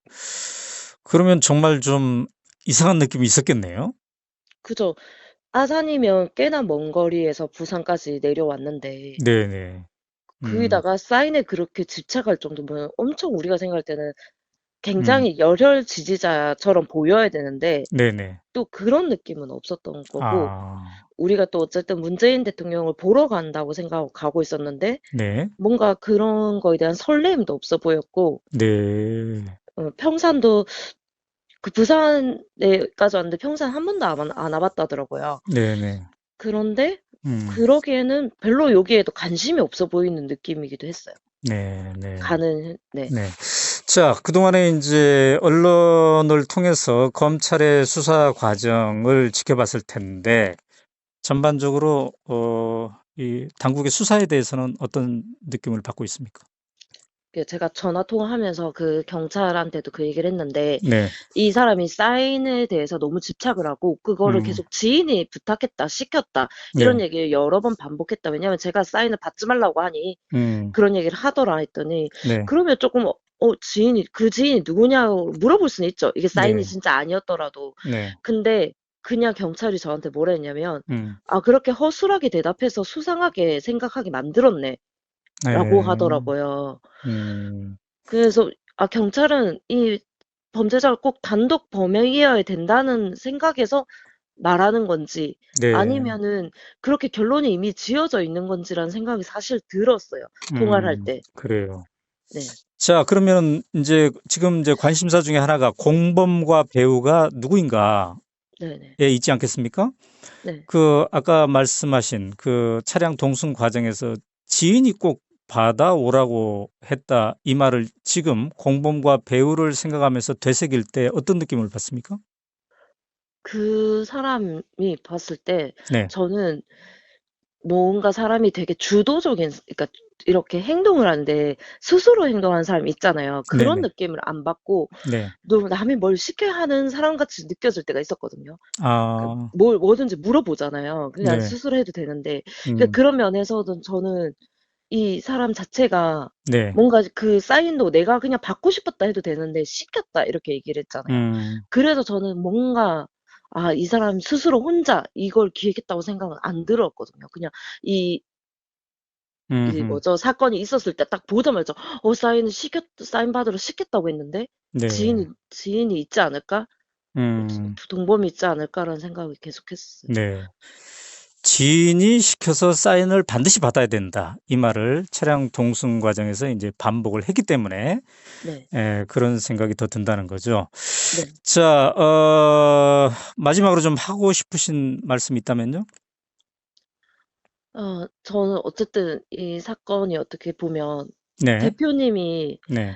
그러면 정말 좀 이상한 느낌이 있었겠네요? 그죠. 아산이면 꽤나 먼 거리에서 부산까지 내려왔는데, 네네. 음. 거기다가 사인에 그렇게 집착할 정도면 엄청, 우리가 생각할 때는 음. 굉장히 열혈 지지자처럼 보여야 되는데 네네. 또 그런 느낌은 없었던 거고, 아. 우리가 또 어쨌든 문재인 대통령을 보러 간다고 생각하고 가고 있었는데 네. 뭔가 그런 거에 대한 설렘도 없어 보였고, 네. 평산도 부산에까지 왔는데 평산 한 번도 안 와봤다더라고요. 네네. 그런데 음. 그러기에는 별로 여기에도 관심이 없어 보이는 느낌이기도 했어요. 네네. 네. 네. 자, 그동안에 인제 언론을 통해서 검찰의 수사 과정을 지켜봤을 텐데 전반적으로 이 당국의 수사에 대해서는 어떤 느낌을 받고 있습니까? 제가 전화 통화하면서 그 경찰한테도 그 얘기를 했는데, 네. 이 사람이 사인에 대해서 너무 집착을 하고 그거를 음. 계속 지인이 부탁했다, 시켰다, 이런 네. 얘기를 여러 번 반복했다. 왜냐하면 제가 사인을 받지 말라고 하니 음. 그런 얘기를 하더라 했더니, 네. 그러면 조금 그 지인이 누구냐고 물어볼 수는 있죠. 이게 사인이 네. 진짜 아니었더라도. 네. 근데 그냥 경찰이 저한테 뭐라 했냐면, 음. 그렇게 허술하게 대답해서 수상하게 생각하게 만들었네 라고 네. 하더라고요. 음. 그래서 경찰은 이 범죄자가 꼭 단독 범행이어야 된다는 생각에서 말하는 건지, 네. 아니면은 그렇게 결론이 이미 지어져 있는 건지라는 생각이 사실 들었어요, 통화를 할 때. 그래요. 네. 자, 그러면 인제 지금 이제 관심사 중에 하나가 공범과 배우가 누구인가에 네네. 있지 않겠습니까? 네. 그 아까 말씀하신 그 차량 동승 과정에서 지인이 꼭 받아오라고 했다, 이 말을 지금 공범과 배우를 생각하면서 되새길 때 어떤 느낌을 받습니까? 그 사람이 봤을 때 네. 저는 뭔가 사람이 되게 주도적인, 그러니까 이렇게 행동을 하는데 스스로 행동하는 사람 있잖아요. 그런 네네. 느낌을 안 받고 네. 너무 남이 뭘 시켜야 하는 사람같이 느껴질 때가 있었거든요. 아. 뭐든지 물어보잖아요. 그냥 네. 스스로 해도 되는데. 음. 그런 면에서는 저는 이 사람 자체가 네. 뭔가 그 사인도 내가 그냥 받고 싶었다 해도 되는데 시켰다 이렇게 얘기를 했잖아요. 음. 그래서 저는 뭔가 이 사람 스스로 혼자 이걸 기획했다고 생각은 안 들었거든요. 그냥 이 음음. 뭐죠? 사건이 있었을 때 딱 보자마자 사인 받으러 시켰다고 했는데 네. 지인이 있지 않을까? 음. 동범이 있지 않을까라는 생각을 계속했어요. 네. 지인이 시켜서 사인을 반드시 받아야 된다. 이 말을 차량 동승 과정에서 이제 반복을 했기 때문에 네. 그런 생각이 더 든다는 거죠. 네. 자, 마지막으로 좀 하고 싶으신 말씀이 있다면요? 저는 어쨌든 이 사건이 어떻게 보면 네, 대표님이 네,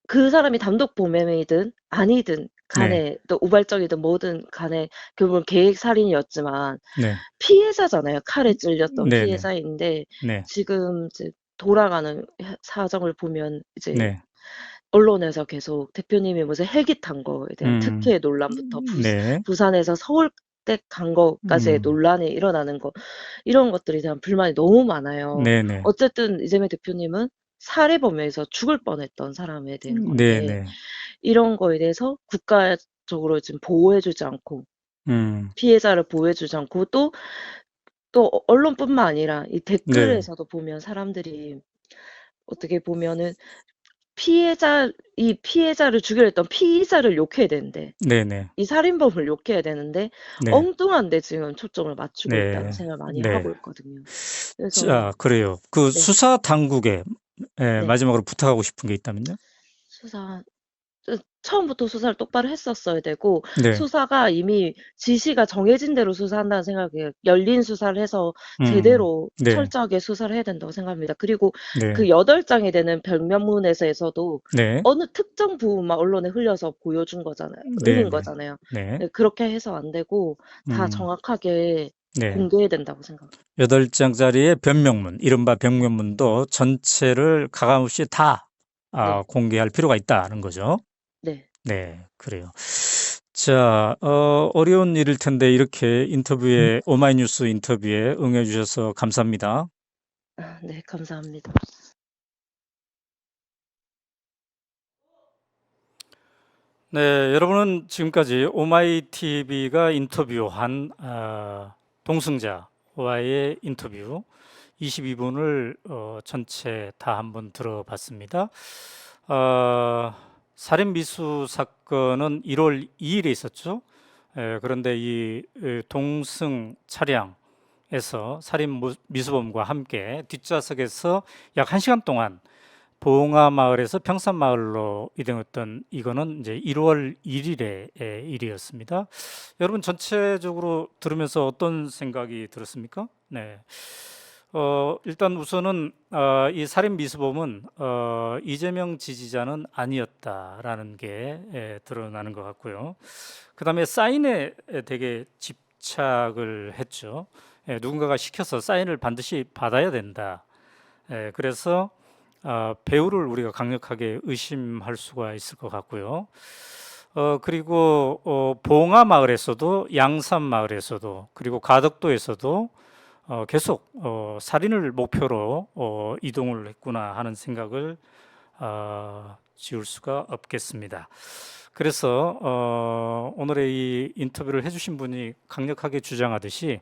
그 사람이 단독 범행이든 아니든 네, 간에 또 우발적이든 뭐든 간에 결국은 계획 살인이었지만 네, 피해자잖아요. 칼에 찔렸던 네, 네, 피해자인데 네, 지금 이제 돌아가는 사정을 보면 이제 네, 언론에서 계속 대표님이 무슨 헬기 탄 거에 대한 특혜 논란부터 네, 부산에서 서울대 간 거까지의 음, 논란이 일어나는 거 이런 것들에 대한 불만이 너무 많아요. 네, 네, 어쨌든 이재명 대표님은 살해범에서 죽을 뻔했던 사람에 대한 네, 건데 네, 이런 거에 대해서 국가적으로 지금 보호해주지 않고 음, 피해자를 보호해주지 않고 또 언론뿐만 아니라 이 네, 댓글에서도 보면 사람들이 어떻게 보면은 이 피해자를 죽이려 했던 피의자를 욕해야 되는데 네, 네, 이 살인범을 욕해야 되는데 네, 엉뚱한 데 지금 초점을 맞추고 있다는 네, 생각을 많이 네. 하고 있거든요. 그래서 자, 그래요. 그 네, 수사 당국에 네. 마지막으로 부탁하고 싶은 게 있다면요? 수사 처음부터 수사를 똑바로 했었어야 되고 네, 수사가 이미 지시가 정해진 대로 수사한다는 생각이에요. 열린 수사를 해서 음, 제대로 네, 철저하게 수사를 해야 된다고 생각합니다. 그리고 그 네, 8장이 되는 병면문에서도 네, 어느 특정 부분만 언론에 흘려서 보여준 거잖아요. 네, 흘린 네, 거잖아요. 네, 네, 그렇게 해서 안 되고 다 음, 정확하게 네. 공개해야 된다고 생각합니다. 8장짜리의 변명문, 이른바 변명문도 전체를 가감없이 다 네, 공개할 필요가 있다는 거죠. 네. 네, 그래요. 자, 어려운 일일 텐데 이렇게 오마이뉴스 인터뷰에 응해 주셔서 감사합니다. 네, 감사합니다. 네, 여러분은 지금까지 오마이TV가 인터뷰한 동승자와의 인터뷰 22분을 전체 다 한번 들어봤습니다. 살인 미수 사건은 1월 2일에 있었죠. 그런데 이 동승 차량에서 살인 미수범과 함께 뒷좌석에서 약 1시간 동안 봉화마을에서 평산마을로 이동했던 이거는 이제 1월 1일의 일이었습니다. 여러분 전체적으로 들으면서 어떤 생각이 들었습니까? 네. 일단 우선은 이 살인 미수범은 이재명 지지자는 아니었다라는 게 드러나는 것 같고요. 그다음에 사인에 되게 집착을 했죠. 누군가가 시켜서 사인을 반드시 받아야 된다. 그래서 배우를 우리가 강력하게 의심할 수가 있을 것 같고요. 그리고 봉화 마을에서도 양산 마을에서도 그리고 가덕도에서도 계속 살인을 목표로 이동을 했구나 하는 생각을 지울 수가 없겠습니다. 그래서 오늘의 이 인터뷰를 해주신 분이 강력하게 주장하듯이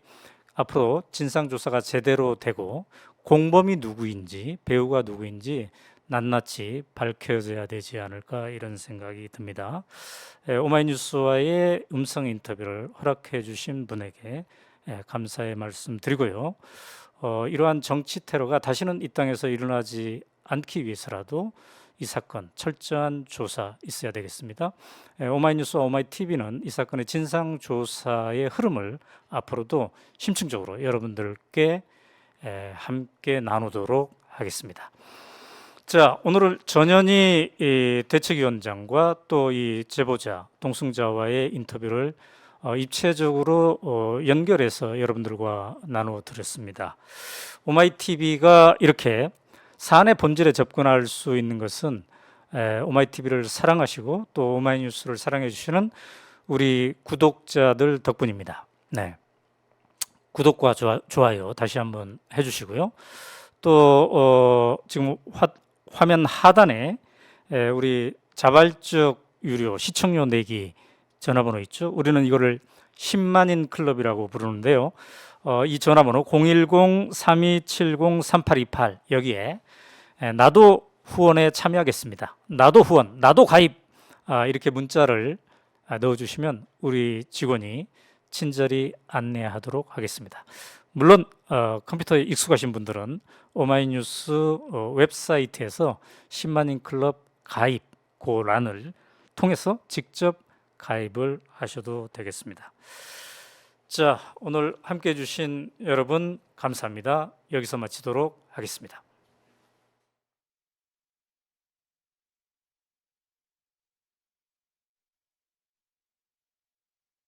앞으로 진상조사가 제대로 되고 공범이 누구인지 배우가 누구인지 낱낱이 밝혀져야 되지 않을까 이런 생각이 듭니다. 오마이뉴스와의 음성 인터뷰를 허락해 주신 분에게 감사의 말씀 드리고요. 이러한 정치 테러가 다시는 이 땅에서 일어나지 않기 위해서라도 이 사건 철저한 조사 있어야 되겠습니다. 오마이뉴스와 오마이TV는 이 사건의 진상 조사의 흐름을 앞으로도 심층적으로 여러분들께 함께 나누도록 하겠습니다. 자, 오늘은 전현희 대책위원장과 또 이 제보자 동승자와의 인터뷰를 입체적으로 연결해서 여러분들과 나누어 드렸습니다. 오마이TV가 이렇게 사안의 본질에 접근할 수 있는 것은 오마이TV를 사랑하시고 또 오마이뉴스를 사랑해 주시는 우리 구독자들 덕분입니다. 네, 구독과 좋아요 다시 한번 해주시고요. 또 지금 화면 하단에 우리 자발적 유료 시청료 내기 전화번호 있죠. 우리는 이거를 10만인 클럽이라고 부르는데요. 이 전화번호 010-3270-3828 여기에 나도 후원에 참여하겠습니다. 나도 후원, 나도 가입 이렇게 문자를 넣어주시면 우리 직원이 친절히 안내하도록 하겠습니다. 물론 컴퓨터에 익숙하신 분들은 오마이뉴스 웹사이트에서 10만인 클럽 가입 그 란을 통해서 직접 가입을 하셔도 되겠습니다. 자, 오늘 함께해 주신 여러분 감사합니다. 여기서 마치도록 하겠습니다.